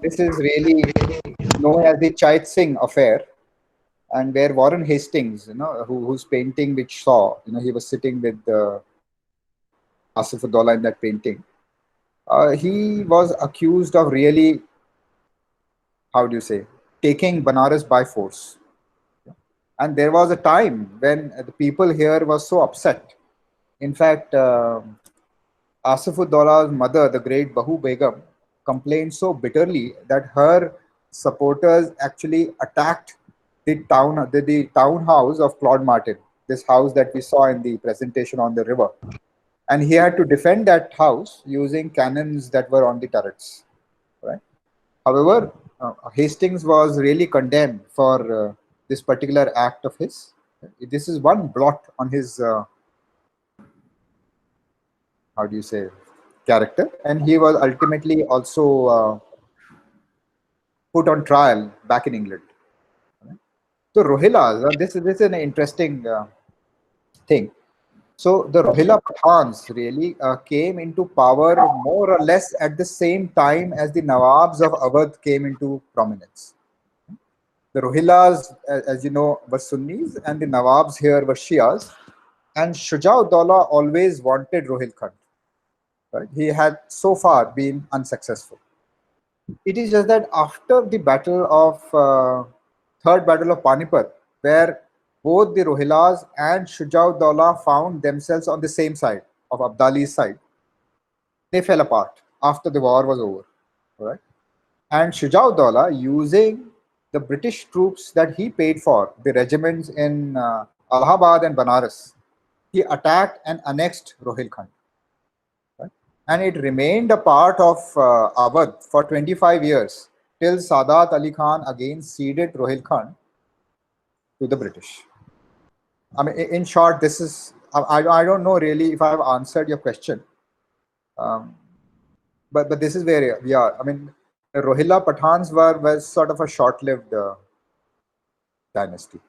this is really known as the Chait Singh affair, and where Warren Hastings, whose painting which saw, he was sitting with Asifullah in that painting. He was accused of really, how do you say, taking Banaras by force. And there was a time when the people here were so upset. In fact, Asifuddaullah's mother, the great Bahu Begum, complained so bitterly that her supporters actually attacked the townhouse of Claude Martin, this house that we saw in the presentation on the river. And he had to defend that house using cannons that were on the turrets. Right? However, Hastings was really condemned for this particular act of his. This is one blot on his how do you say, character, and he was ultimately also put on trial back in England. So Rohilas, this is an interesting thing. So the Rohilla Pathans really came into power more or less at the same time as the Nawabs of Awadh came into prominence. The Rohillas, as you know, were Sunnis, and the Nawabs here were Shias. And Shuja'ud-Dawla always wanted Rohilkhand. Right? He had so far been unsuccessful. It is just that after the third battle of Panipat, where both the Rohillas and Shuja'ud-Dawla found themselves on the same side of Abdali's side, they fell apart after the war was over. Right? And Shuja'ud-Dawla, using the British troops that he paid for, the regiments in Allahabad and Banaras, he attacked and annexed Rohilkhand. Right? And it remained a part of Awadh for 25 years till Sadat Ali Khan again ceded Rohilkhand to the British. I mean, in short, this is, I don't know really if I have answered your question. But this is where we are. I mean, the Rohilla Pathans were sort of a short-lived dynasty.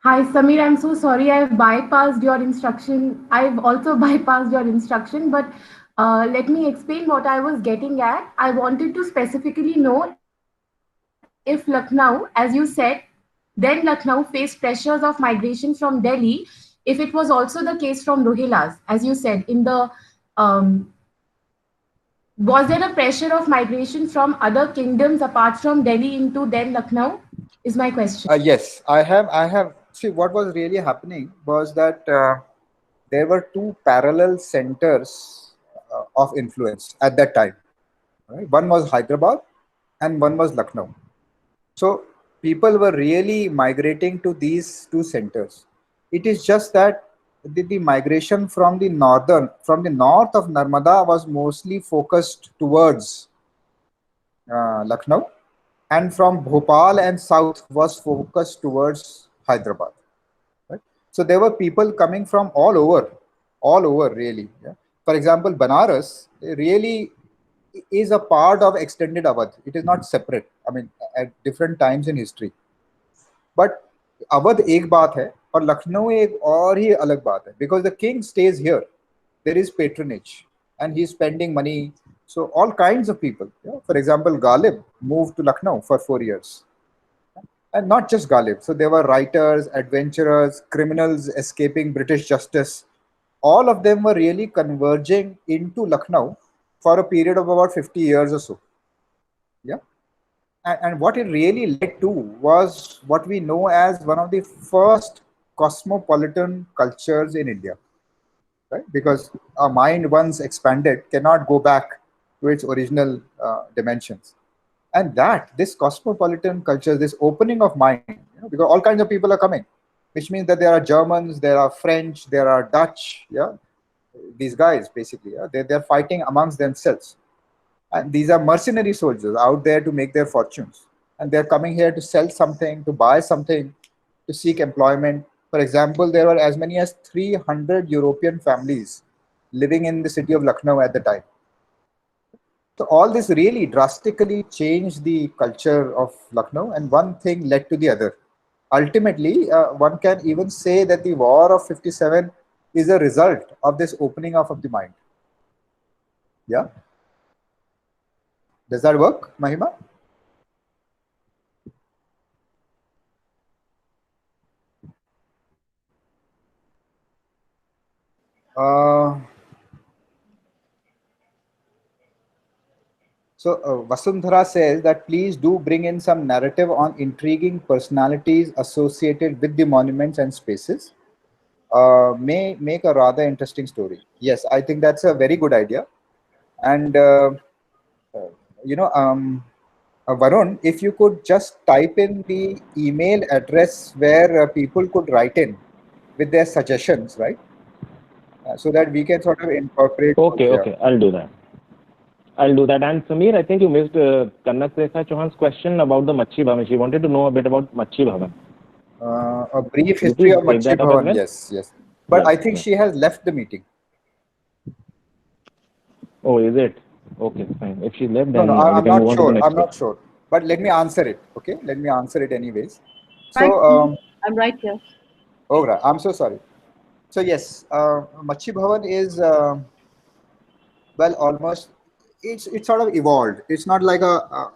Hi, Samir. I'm so sorry. I've bypassed your instruction. I've also bypassed your instruction, but let me explain what I was getting at. I wanted to specifically know if Lucknow, as you said, then Lucknow faced pressures of migration from Delhi, if it was also the case from Rohillas, as you said, in the was there a pressure of migration from other kingdoms apart from Delhi into then Lucknow? Is my question. Yes, I have. See, what was really happening was that there were two parallel centers of influence at that time. Right? One was Hyderabad and one was Lucknow. So people were really migrating to these two centers. It is just that the migration from the north of Narmada was mostly focused towards Lucknow, and from Bhopal and south was focused towards Hyderabad. Right? So there were people coming from all over really. Yeah? For example, Banaras really is a part of extended Awadh. It is not separate. I mean, at different times in history. But Awadh एक बात है और लखनऊ एक और ही अलग बात है, because the king stays here. There is patronage and he's spending money. So all kinds of people. Yeah? For example, Ghalib moved to Lucknow for 4 years. And not just Ghalib. So there were writers, adventurers, criminals escaping British justice. All of them were really converging into Lucknow for a period of about 50 years or so. Yeah. And what it really led to was what we know as one of the first cosmopolitan cultures in India. Right? Because our mind, once expanded, cannot go back to its original dimensions. And this cosmopolitan culture, this opening of mind, because all kinds of people are coming, which means that there are Germans, there are French, there are Dutch, yeah, these guys basically, yeah? They're fighting amongst themselves. And these are mercenary soldiers out there to make their fortunes. And they're coming here to sell something, to buy something, to seek employment. For example, there were as many as 300 European families living in the city of Lucknow at the time. So all this really drastically changed the culture of Lucknow, and one thing led to the other. Ultimately, one can even say that the War of 57 is a result of this opening up of the mind. Yeah? Does that work, Mahima? So Vasundhara says that please do bring in some narrative on intriguing personalities associated with the monuments and spaces. May make a rather interesting story. Yes, I think that's a very good idea. And Varun, if you could just type in the email address where people could write in with their suggestions, right? So that we can sort of incorporate. Okay, I'll do that. And Samir, I think you missed Kanak Rekha Chauhan's question about the Machi Bhavan. She wanted to know a bit about Machi Bhavan. A brief history of Machi Bhavan, well? Yes. But I think she has left the meeting. Oh, is it? Okay, fine. If she left, then no, I'm not sure. I'm not sure. But let me answer it. Okay, let me answer it anyways. So I'm right here. Oh, right. I'm so sorry. So yes, Machi Bhavan is well, almost it's sort of evolved. It's not like a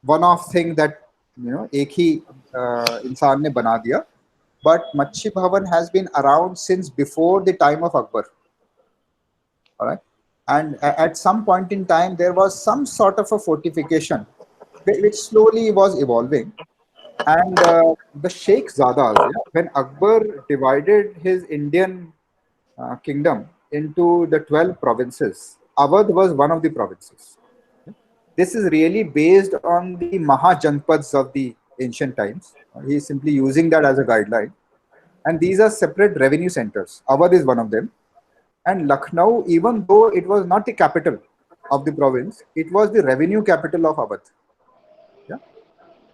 one-off thing that एक ही इंसान ने बना दिया. But Machi Bhavan has been around since before the time of Akbar. All right, and at some point in time there was some sort of a fortification which slowly was evolving. And the Sheikh Zadas, yeah, when Akbar divided his Indian kingdom into the 12 provinces, Awadh was one of the provinces. This is really based on the Mahajanpads of the ancient times. He is simply using that as a guideline. And these are separate revenue centers. Awadh is one of them. And Lucknow, even though it was not the capital of the province, it was the revenue capital of Awadh. Yeah?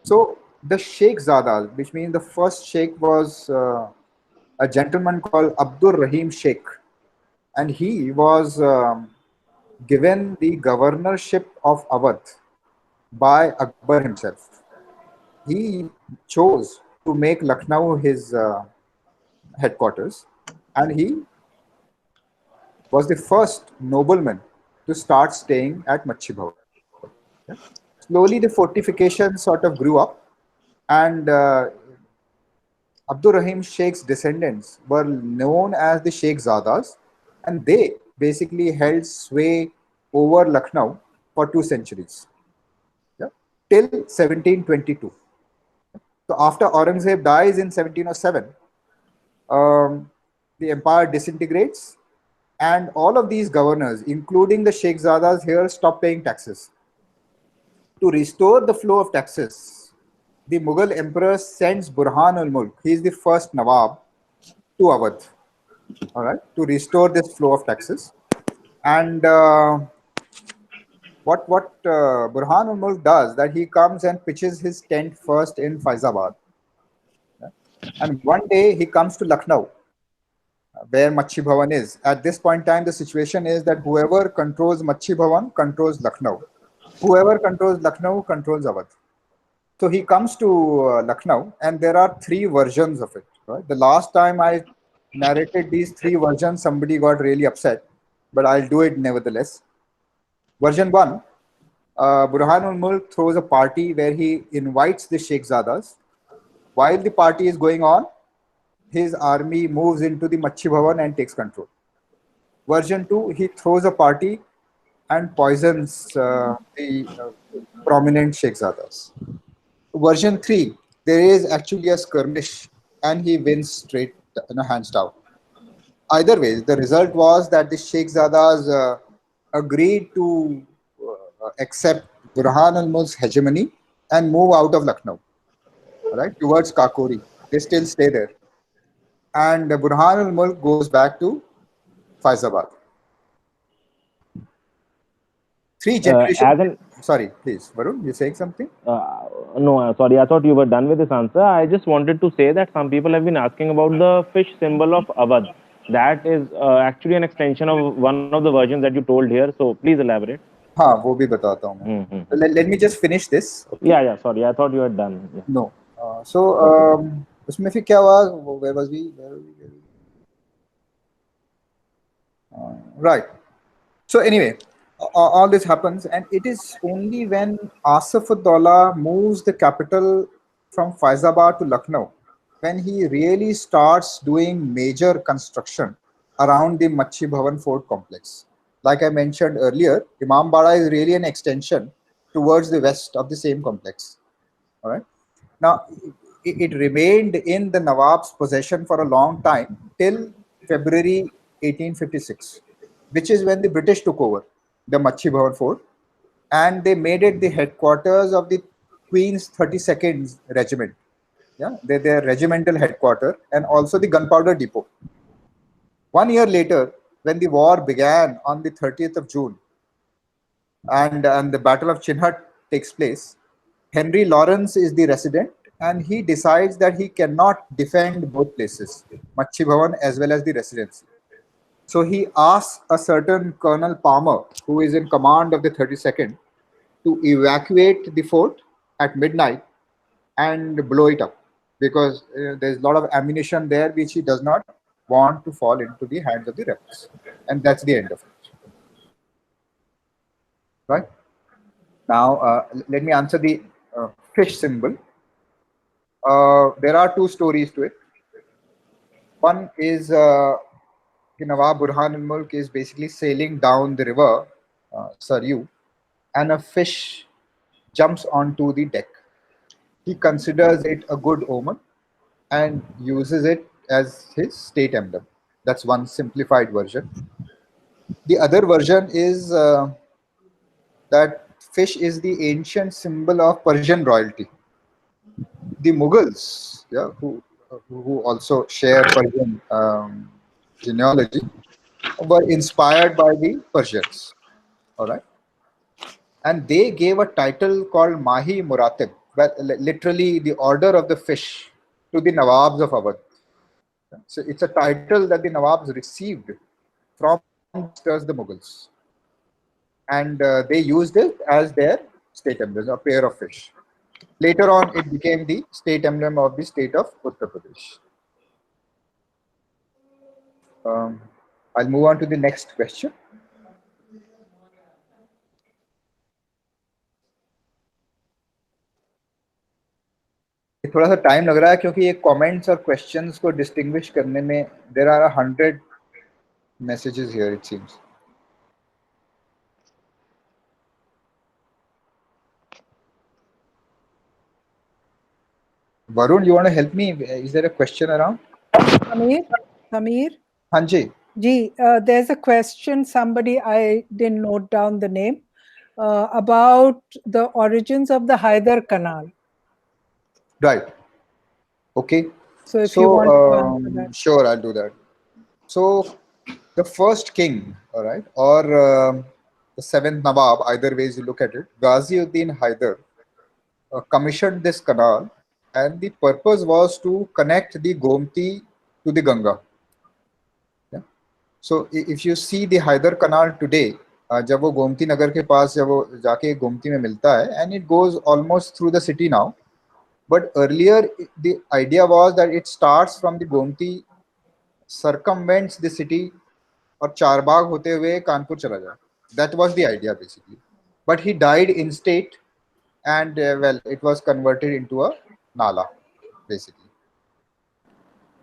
So the Sheikh Zadas, which means the first Sheikh was a gentleman called Abdur Rahim Sheikh. And he was given the governorship of Awadh by Akbar himself. He chose to make Lucknow his headquarters, and he was the first nobleman to start staying at Machi Bhavan. Yeah. Slowly, the fortification sort of grew up, and Abdur Rahim Sheikh's descendants were known as the Sheikh Zadas, and they basically held sway over Lucknow for 2 centuries, yeah, till 1722. So after Aurangzeb dies in 1707, the empire disintegrates, and all of these governors, including the Sheikh Zadas here, stop paying taxes. To restore the flow of taxes, the Mughal emperor sends Burhan al-Mulk, he is the first Nawab, to Awadh, all right, to restore this flow of taxes. And what Burhan al-Mulk does, that he comes and pitches his tent first in Faizabad. And one day he comes to Lucknow, where Machi Bhavan is. At this point in time, the situation is that whoever controls Machi Bhavan controls Lucknow. Whoever controls Lucknow controls Awadh. So he comes to Lucknow, and there are 3 versions of it. Right? The last time I narrated these 3 versions, somebody got really upset, but I'll do it nevertheless. Version 1, Burhan al-Mulk throws a party where he invites the Sheikh Zadas. While the party is going on, his army moves into the Machi Bhavan and takes control. Version 2, he throws a party and poisons the prominent Sheikh Zadas. Version 3, there is actually a skirmish and he wins straight, hands down. Either way, the result was that the Sheikh Zadas agreed to accept Burhan al-Mulk's hegemony and move out of Lucknow, right, towards Kakori. They still stay there. And Burhan al-Mulk goes back to Faizabad. 3 generations. Sorry, please, Varun, you're saying something? No, sorry, I thought you were done with this answer. I just wanted to say that some people have been asking about the fish symbol of Awadh. That is actually an extension of one of the versions that you told here. So please elaborate. हाँ, वो भी बताता हूँ मैं. Let me just finish this. Okay. Yeah, sorry, I thought you had done. Yeah. No. So उसमें फिर क्या हुआ? Where was we? Right. So anyway, all this happens, and it is only when Asaf ud-Daula moves the capital from Faizabad to Lucknow when he really starts doing major construction around the Machi Bhavan Fort complex. Like I mentioned earlier, Imambara is really an extension towards the west of the same complex. All right. Now, it remained in the Nawab's possession for a long time till February 1856, which is when the British took over the Machi Bhavan Fort, and they made it the headquarters of the Queen's 32nd Regiment. Yeah, their regimental headquarters, and also the gunpowder depot. 1 year later, when the war began on the 30th of June, and the Battle of Chinhut takes place, Henry Lawrence is the resident, and he decides that he cannot defend both places, Machi Bhavan as well as the residency. So he asks a certain Colonel Palmer, who is in command of the 32nd, to evacuate the fort at midnight and blow it up, because there's a lot of ammunition there which he does not want to fall into the hands of the rebels, and that's the end of it. Right now, let me answer the fish symbol. There are two stories to it. One is the Nawab Burhan al-Mulk is basically sailing down the river Saryu, and a fish jumps onto the deck. He considers it a good omen and uses it as his state emblem. That's one simplified version. The other version is that fish is the ancient symbol of Persian royalty. The Mughals, yeah, who also share Persian genealogy, were inspired by the Persians. All right, and they gave a title called Mahi Muratib, literally the order of the fish, to the Nawabs of Awadh. So it's a title that the Nawabs received from the Mughals, and they used it as their state emblem, a pair of fish. Later on, it became the state emblem of the state of Uttar Pradesh. I'll move on to the next question. थोड़ा सा time लग रहा है क्योंकि ये comments और questions को distinguish करने में there are 100 messages here, it seems. Varun, you want to help me? Is there a question around? Samir? Hanji. Ji, there's a question, somebody, I didn't note down the name, about the origins of the Hyder Canal. Right. Okay. So if you want to answer that. Sure, I'll do that. So the first king, all right, or the seventh Nawab, either ways you look at it, Ghaziuddin Hyder commissioned this canal, and the purpose was to connect the Gomti to the Ganga. Yeah? So if you see the Hyder Canal today, जब वो गोमती नगर के पास जब वो जाके गोमती में मिलता है, and it goes almost through the city now. But earlier, the idea was that it starts from the Gomti, circumvents the city, और चारबाग होते हुए कानपुर चला जाए. That was the idea basically. But he died in state, and well, it was converted into a nala, basically.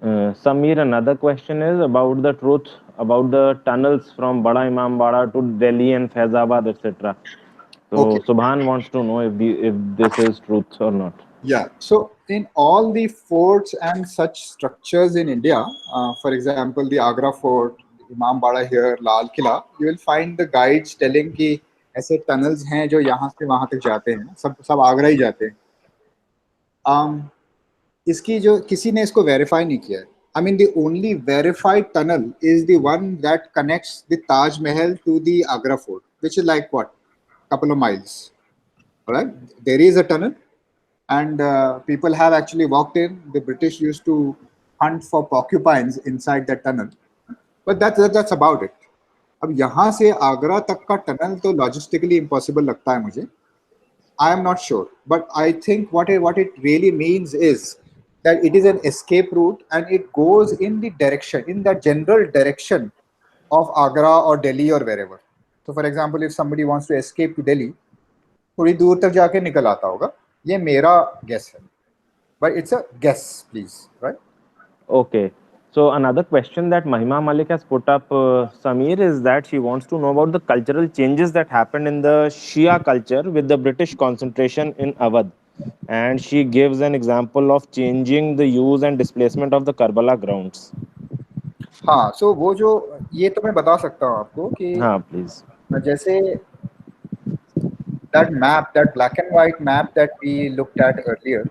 Samir, another question is about the truth about the tunnels from Bada Imambara to Delhi and Faizabad, etc. So Okay. Subhan wants to know if this is truth or not. Yeah. So in all the forts and such structures in India, for example, the Agra Fort, Imambara here, Lal Killa, you will find the guides telling कि ऐसे tunnels हैं जो यहाँ से वहाँ तक जाते हैं, सब आगरा ही जाते हैं. इसकी जो किसी ने इसको verify नहीं किया है. I mean, the only verified tunnel is the one that connects the Taj Mahal to the Agra Fort, which is like what, couple of miles. All right, there is a tunnel, and people have actually walked in. The British used to hunt for porcupines inside that tunnel, but that's about it. अब यहाँ से आगरा तक का tunnel तो logistically impossible लगता है मुझे. I am not sure, but I think what it really means is that it is an escape route, and it goes in the general direction of Agra or Delhi or wherever. So, for example, if somebody wants to escape to Delhi, थोड़ी दूर तक जाके निकल आता होगा. ये मेरा guess है, but it's a guess, please, right? Okay. So another question that Mahima Malik has put up, Samir, is that she wants to know about the cultural changes that happened in the Shia culture with the British concentration in Awadh. And she gives an example of changing the use and displacement of the Karbala grounds. हाँ, so वो जो ये तो मैं बता सकता हूँ आपको कि हाँ, please. जैसे that black and white map that we looked at earlier,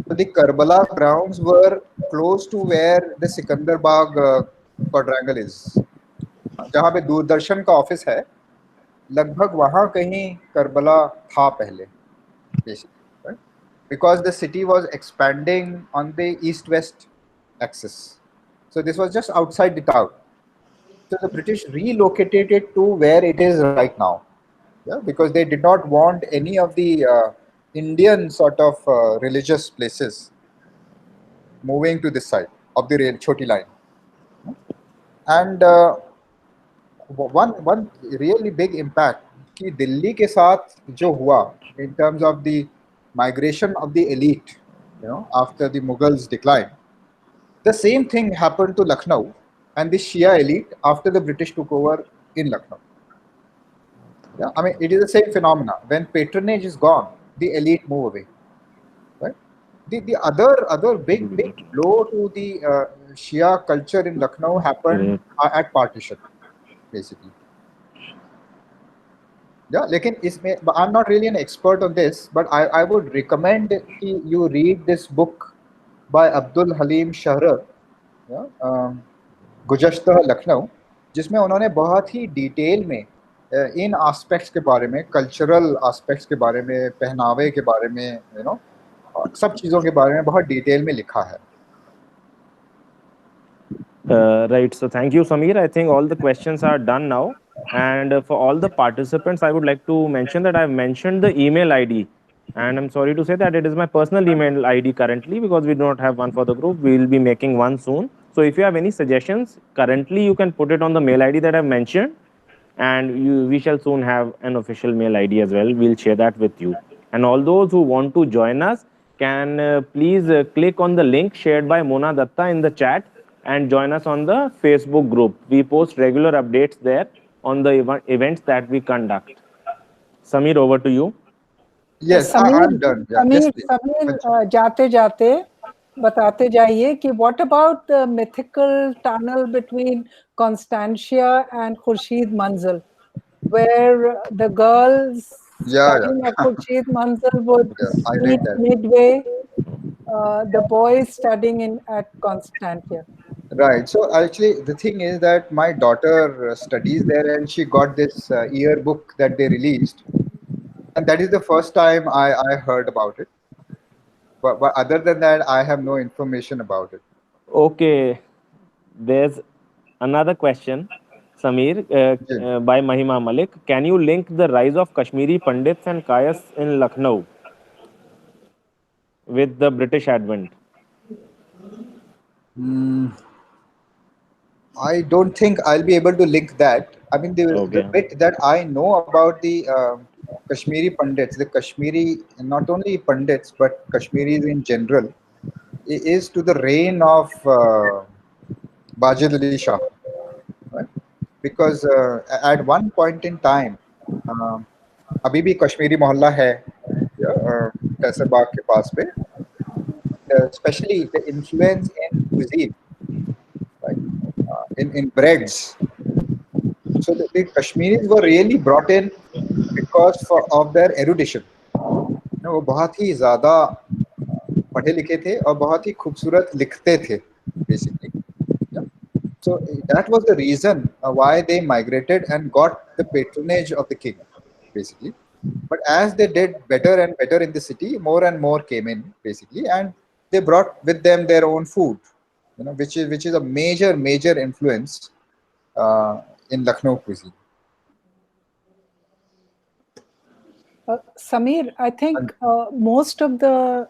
so the Karbala grounds were close to where the Sikandar Bagh quadrangle is. जहाँ पे दूरदर्शन का ऑफिस है, लगभग वहाँ कहीं करबला था पहले, basically, right? Because the city was expanding on the east-west axis. So this was just outside the town. So the British relocated it to where it is right now. Yeah, because they did not want any of the Indian sort of religious places moving to this side of the Choti line. And one really big impact कि दिल्ली के साथ जो हुआ in terms of the migration of the elite, after the Mughals decline, the same thing happened to Lucknow and the Shia elite after the British took over in Lucknow. Yeah, I mean, it is the same phenomena. When patronage is gone, the elite move away. Right? The other big blow to the Shia culture in Lucknow happened at partition, basically. Yeah, लेकिन इसमें I'm not really an expert on this, but I would recommend कि you read this book by Abdul Halim Shahrar, गुज़श्ता Lucknow, जिसमें उन्होंने बहुत ही detail में इन aspects के बारे में, कल्चरल एस्पेक्ट्स के बारे में, पहनावे के बारे में, सब चीज़ों के बारे में बहुत डिटेल में लिखा है. Right. So thank you, Samir. I think all the questions are done now. And for all the participants, I would like to mention that I've mentioned the email ID. And I'm sorry to say that it is my personal email ID currently because we do not have one for the group. We will be making one soon. So if you have any suggestions, currently you can put it on the mail ID that I've mentioned. And we shall soon have an official mail ID as well. We'll share that with you. And all those who want to join us can please click on the link shared by Mona Datta in the chat and join us on the Facebook group. We post regular updates there on the events that we conduct. Samir, over to you. Yes, I'm done. Yeah, yes, Samir, जाते जाते बताते जाइए कि what about the mythical tunnel between Constantia and Khurshid Manzil, where the girls studying at Khurshid Manzil would meet midway, the boys studying at Constantia. Right. So actually, the thing is that my daughter studies there, and she got this yearbook that they released, and that is the first time I heard about it. But other than that, I have no information about it. Okay. There's another question, Samir, by Mahima Malik. Can you link the rise of Kashmiri Pandits and Kayas in Lucknow with the British advent? I don't think I'll be able to link that. I mean, the bit that I know about the Kashmiri Pandits, the Kashmiri, not only Pandits, but Kashmiris in general, is to the reign of Bajid Ali Shah. Right? Because at one point in time, अभी भी कश्मीरी मोहल्ला है कैसर बाग के पास पे, especially the influence in cuisine, right? In breads. So the Kashmiris were really brought in because of their erudition. वो बहुत ही ज़्यादा पढ़े लिखे थे और बहुत ही खूबसूरत लिखते थे, basically. So that was the reason why they migrated and got the patronage of the king, basically. But as they did better and better in the city, more and more came in, basically, and they brought with them their own food, which is a major influence in Lucknow cuisine. Samir, I think most of the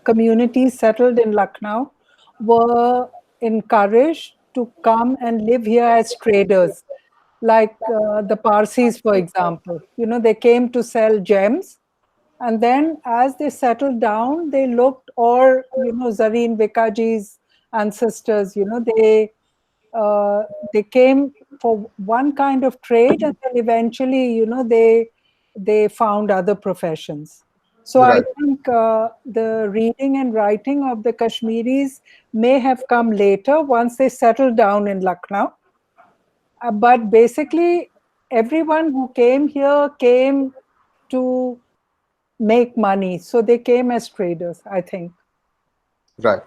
communities settled in Lucknow were encouraged to come and live here as traders, like the Parsis, for example. They came to sell gems, and then as they settled down, they looked, or Zareen Vikaji's ancestors, they came for one kind of trade, and then eventually, they found other professions. So right. I think the reading and writing of the Kashmiris may have come later once they settled down in Lucknow. But basically, everyone who came here came to make money. So they came as traders, I think. Right.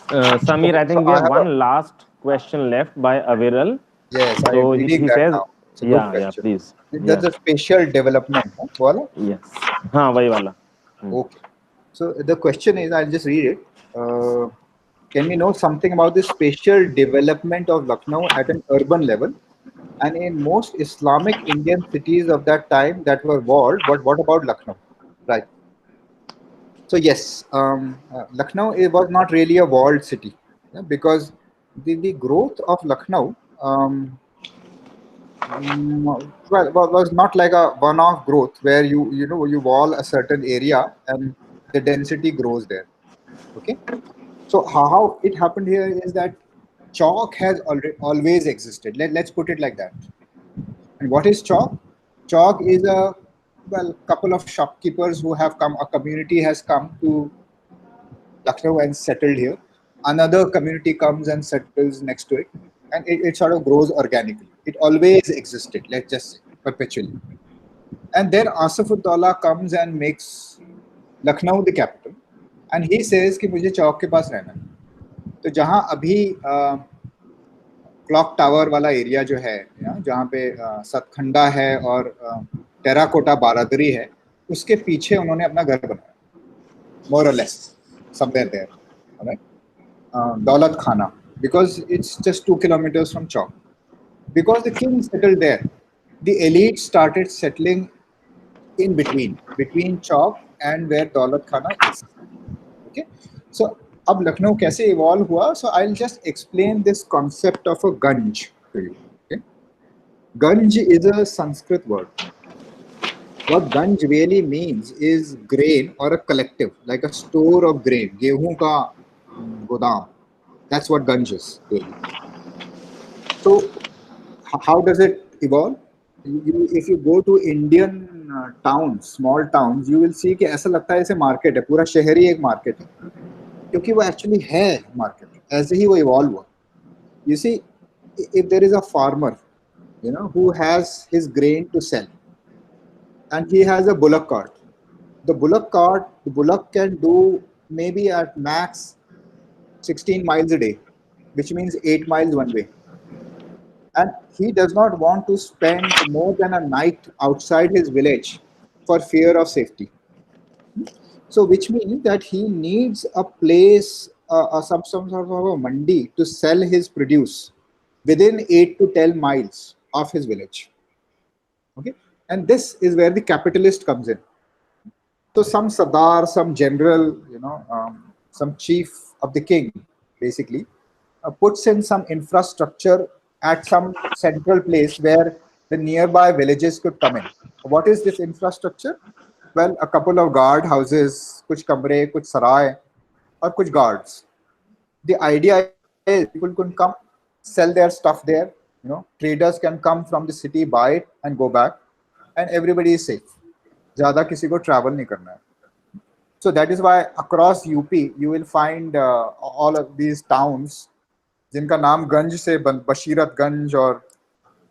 Samir, I think we have one last question left by Aviral. Yes, so he says, now. Yeah, please. That's a spatial development. Huh? Yes. Wahi wala. Okay. So the question is, I'll just read it. Can we know something about the spatial development of Lucknow at an urban level? And in most Islamic Indian cities of that time that were walled, but what about Lucknow? Right. So yes, Lucknow was not really a walled city, because the growth of Lucknow was not like a one-off growth where you wall a certain area and the density grows there. Okay, so how it happened here is that chalk has always existed. Let's put it like that. And what is chalk? Chalk is a couple of shopkeepers who have come. A community has come to Lucknow and settled here. Another community comes and settles next to it, and it sort of grows organically. It always existed, let's just say, perpetually. And then Asaf-ud-Daula comes and makes Lucknow the capital, and he says कि मुझे चौक के पास रहना है. तो जहाँ अभी clock tower वाला area जो है, जहाँ पे सतखंडा है और टेराकोटा बारादरी है, उसके पीछे उन्होंने अपना घर बनाया, more or less, somewhere there, right? Daulat Khana, because it's just 2 kilometers from Chowk. Because the king settled there, the elite started settling in between Chowk and where Daulat Khana is. Okay, so अब लखनऊ कैसे evolve हुआ? So I'll just explain this concept of a ganj to you. Okay, ganj is a Sanskrit word. What ganj really means is grain or a collective, like a store of grain. गेहूं का गोदाम. That's what ganj is really. So how does it evolve? If you go to Indian towns, small towns, you will see कि ऐसा लगता है जैसे market है, पूरा शहर ही एक मार्केट है, क्योंकि वो एक्चुअली है मार्केट. ऐसे ही वो इवॉल्व हुआ. You see, if there is a farmer, who has his grain to sell, and he has a bullock cart. The bullock can do maybe at max 16 miles a day, which means 8 miles one way. And he does not want to spend more than a night outside his village for fear of safety. So which means that he needs a place, some sort of a mandi to sell his produce within 8 to 10 miles of his village. Okay, and this is where the capitalist comes in. So some Sardar, some general, some chief of the king, basically, puts in some infrastructure at some central place where the nearby villages could come in. What is this infrastructure? Well, a couple of guard houses, kuch kamre, kuch sarai, or kuch guards. The idea is people could come, sell their stuff there. Traders can come from the city, buy it, and go back, and everybody is safe. ज़्यादा किसी को travel नहीं करना है. So that is why across UP you will find all of these towns जिनका नाम गंज से बशीरतगंज और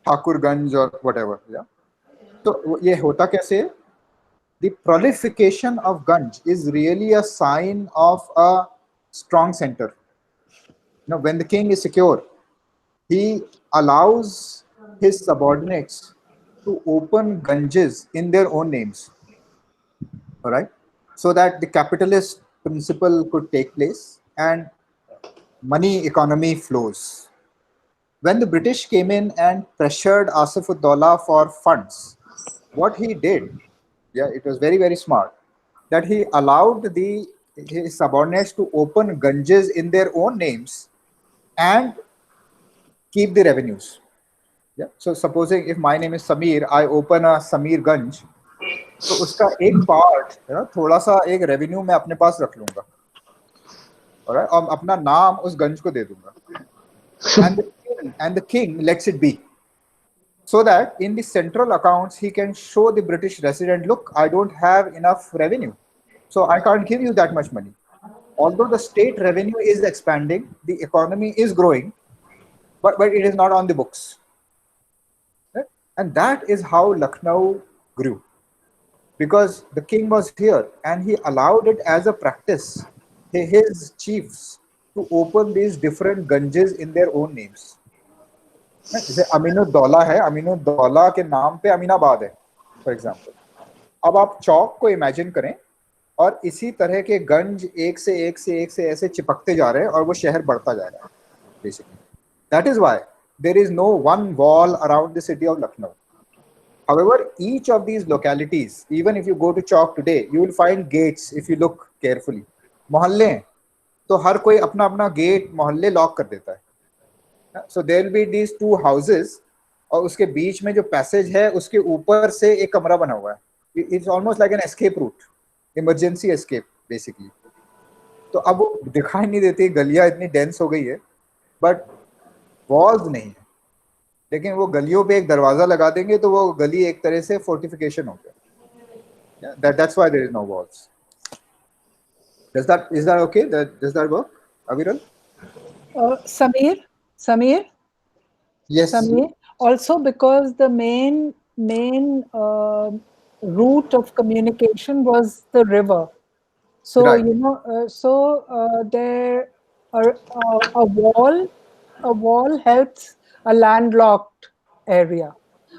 ठाकुरगंज और whatever. Yeah. तो ये होता कैसे? The proliferation of Ganj is really a sign of a strong center. When the king is secure, he allows his subordinates to open ganges in their own names. All right, so that the capitalist principle could take place and money economy flows. When the British came in and pressured Asaf-ud-Daula for funds, what he did, it was very, very smart, that he allowed his subordinates to open ganges in their own names and keep the revenues. Yeah. So supposing if my name is Samir, I open a Samir Ganj, तो उसका एक part थोड़ा सा एक revenue मैं अपने पास रख लूंगा, alright, और अपना नाम उस गंज को दे दूंगा. And the king lets it be, so that in the central accounts he can show the British resident, look, I don't have enough revenue, so I can't give you that much money. Although the state revenue is expanding, the economy is growing, but it is not on the books. Right? And that is how Lucknow grew, because the king was here and he allowed it as a practice, his chiefs, to open these different ganges in their own names. जैसे अमीनुद्दौला है, अमीनुद्दौला के नाम पे अमीनाबाद है, for example. अब आप चौक को imagine करें और इसी तरह के गंज एक से ऐसे चिपकते जा रहे हैं और वो शहर बढ़ता जा रहा है basically. That is why there is no one wall around the city of Lucknow. However, each of these localities, even if you go to Chowk today, you will find gates if you look carefully. मोहल्ले, तो हर कोई अपना अपना gate मोहल्ले lock कर देता है. So there will be these two houses, और उसके बीच में जो पैसेज है उसके ऊपर से एक कमरा बना हुआ है. It's almost like an escape route, emergency escape basically. तो अब वो दिखाई नहीं देती, गलियां इतनी डेंस हो गई है, बट वॉल्स नहीं है. लेकिन वो गलियों पे एक दरवाजा लगा देंगे तो वो गली एक तरह से फोर्टिफिकेशन हो गया. That's why there is no walls. Is that okay? Does that work, Aviral? Samir? Yes. Samir? Also, because the main route of communication was the river. So, Right. there a wall helps a landlocked area.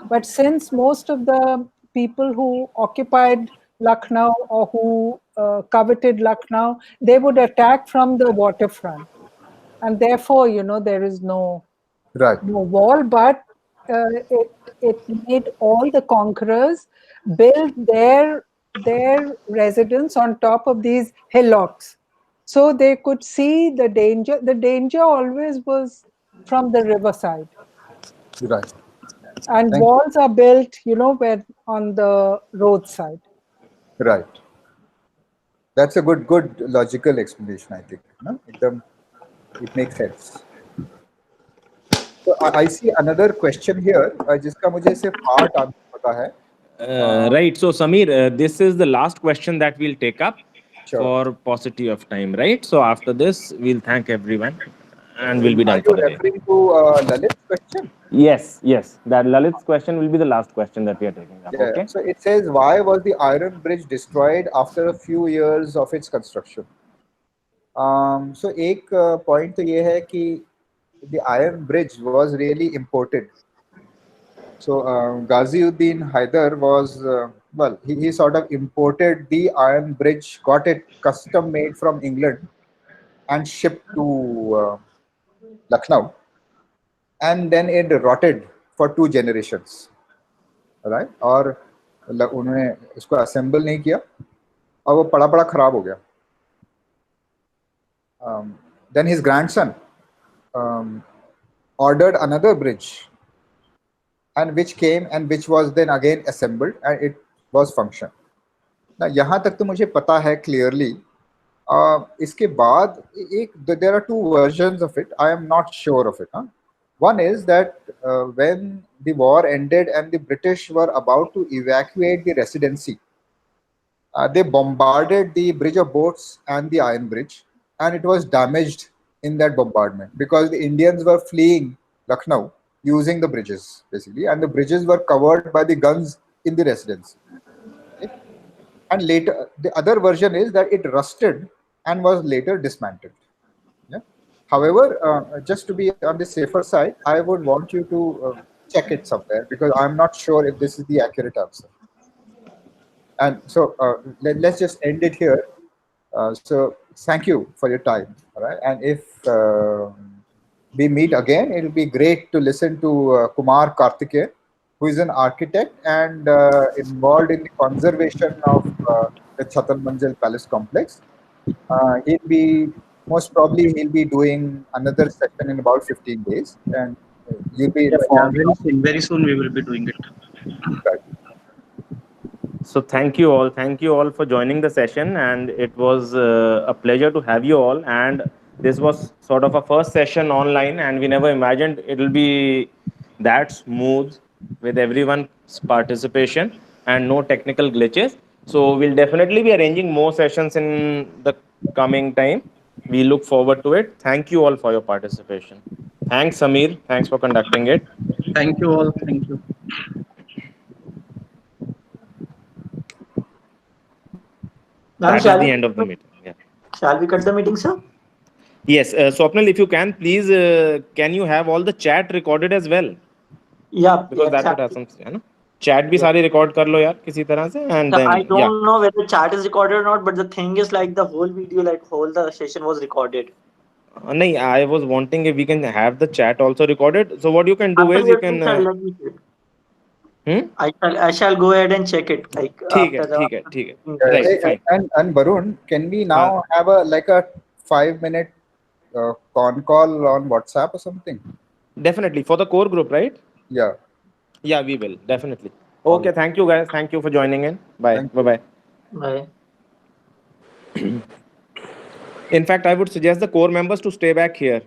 But since most of the people who occupied Lucknow or who coveted Lucknow, they would attack from the waterfront. And therefore, there is no wall, but it made all the conquerors build their residence on top of these hillocks, so they could see the danger. The danger always was from the riverside. Right. And walls are built, where on the roadside. Right. That's a good logical explanation, I think. No? It makes sense. So I see another question here, जिसका मुझे से part answer पता है. Right. So Samir, this is the last question that we'll take up for paucity of time, right? So after this, we'll thank everyone and we'll be done for the day. Are you referring to Lalit's question? Yes. That Lalit's question will be the last question that we are taking up. Yeah. Okay. So it says, why was the iron bridge destroyed after a few years of its construction? So एक point तो ये है कि the iron bridge was really imported. So Ghaziuddin Haidar was he sort of imported the iron bridge, got it custom made from England, and shipped to Lucknow, and then it rotted for 2 generations, right? और उन्होंने इसको assemble नहीं किया और वो पड़ा खराब हो गया. Then his grandson ordered another bridge, and which was then again assembled and it was function. Now यहाँ तक तो मुझे पता है clearly. इसके बाद there are 2 versions of it. I am not sure of it. One is that when the war ended and the British were about to evacuate the residency, they bombarded the bridge of boats and the iron bridge, and it was damaged in that bombardment because the Indians were fleeing Lucknow using the bridges basically, and the bridges were covered by the guns in the residency. Okay? And later, the other version is that it rusted and was later dismantled. Yeah? However, just to be on the safer side, I would want you to check it somewhere because I'm not sure if this is the accurate answer. And so let's just end it here. So thank you for your time. All right, and if we meet again, it will be great to listen to Kumar Karthikeyan, who is an architect and involved in the conservation of the Chatan Manzil Palace complex. Most probably he'll be doing another session in about 15 days, and you'll be informed. Very soon we will be doing it. Right. So thank you all for joining the session, and it was a pleasure to have you all. And this was sort of a first session online, and we never imagined it will be that smooth with everyone's participation and no technical glitches. So we'll definitely be arranging more sessions in the coming time. We look forward to it. Thank you all for your participation. Thanks, Samir. Thanks for conducting it. Thank you all. Thank you. That is the end of the meeting. Yeah. Shall we cut the meeting, sir? Yes, Swapnil, if you can, please, can you have all the chat recorded as well? Yeah. Because that would have some, you know, chat भी सारी record कर लो यार किसी तरह से, and then I don't know whether chat is recorded or not, but the thing is, like, the whole video, like whole the session was recorded. No, I was wanting if we can have the chat also recorded. So what you can do is you can. I shall go ahead and check it. Like ठीक है. Right, fine. And Varun, can we now have a 5-minute con call on WhatsApp or something? Definitely for the core group, right? Yeah. Yeah, we will definitely. Okay, thank you guys. Thank you for joining in. Bye. Thank you. Bye. Bye. In fact, I would suggest the core members to stay back here.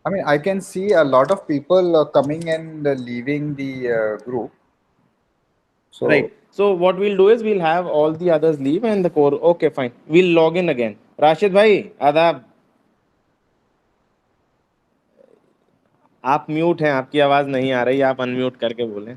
I mean, I can see a lot of people coming and leaving the group. So, Right. So what we'll do is we'll have all the others leave and the core. Okay, fine. We'll log in again. Rashid bhai, आदाब. आप mute हैं, आपकी आवाज नहीं आ रही, आप unmute करके बोलें.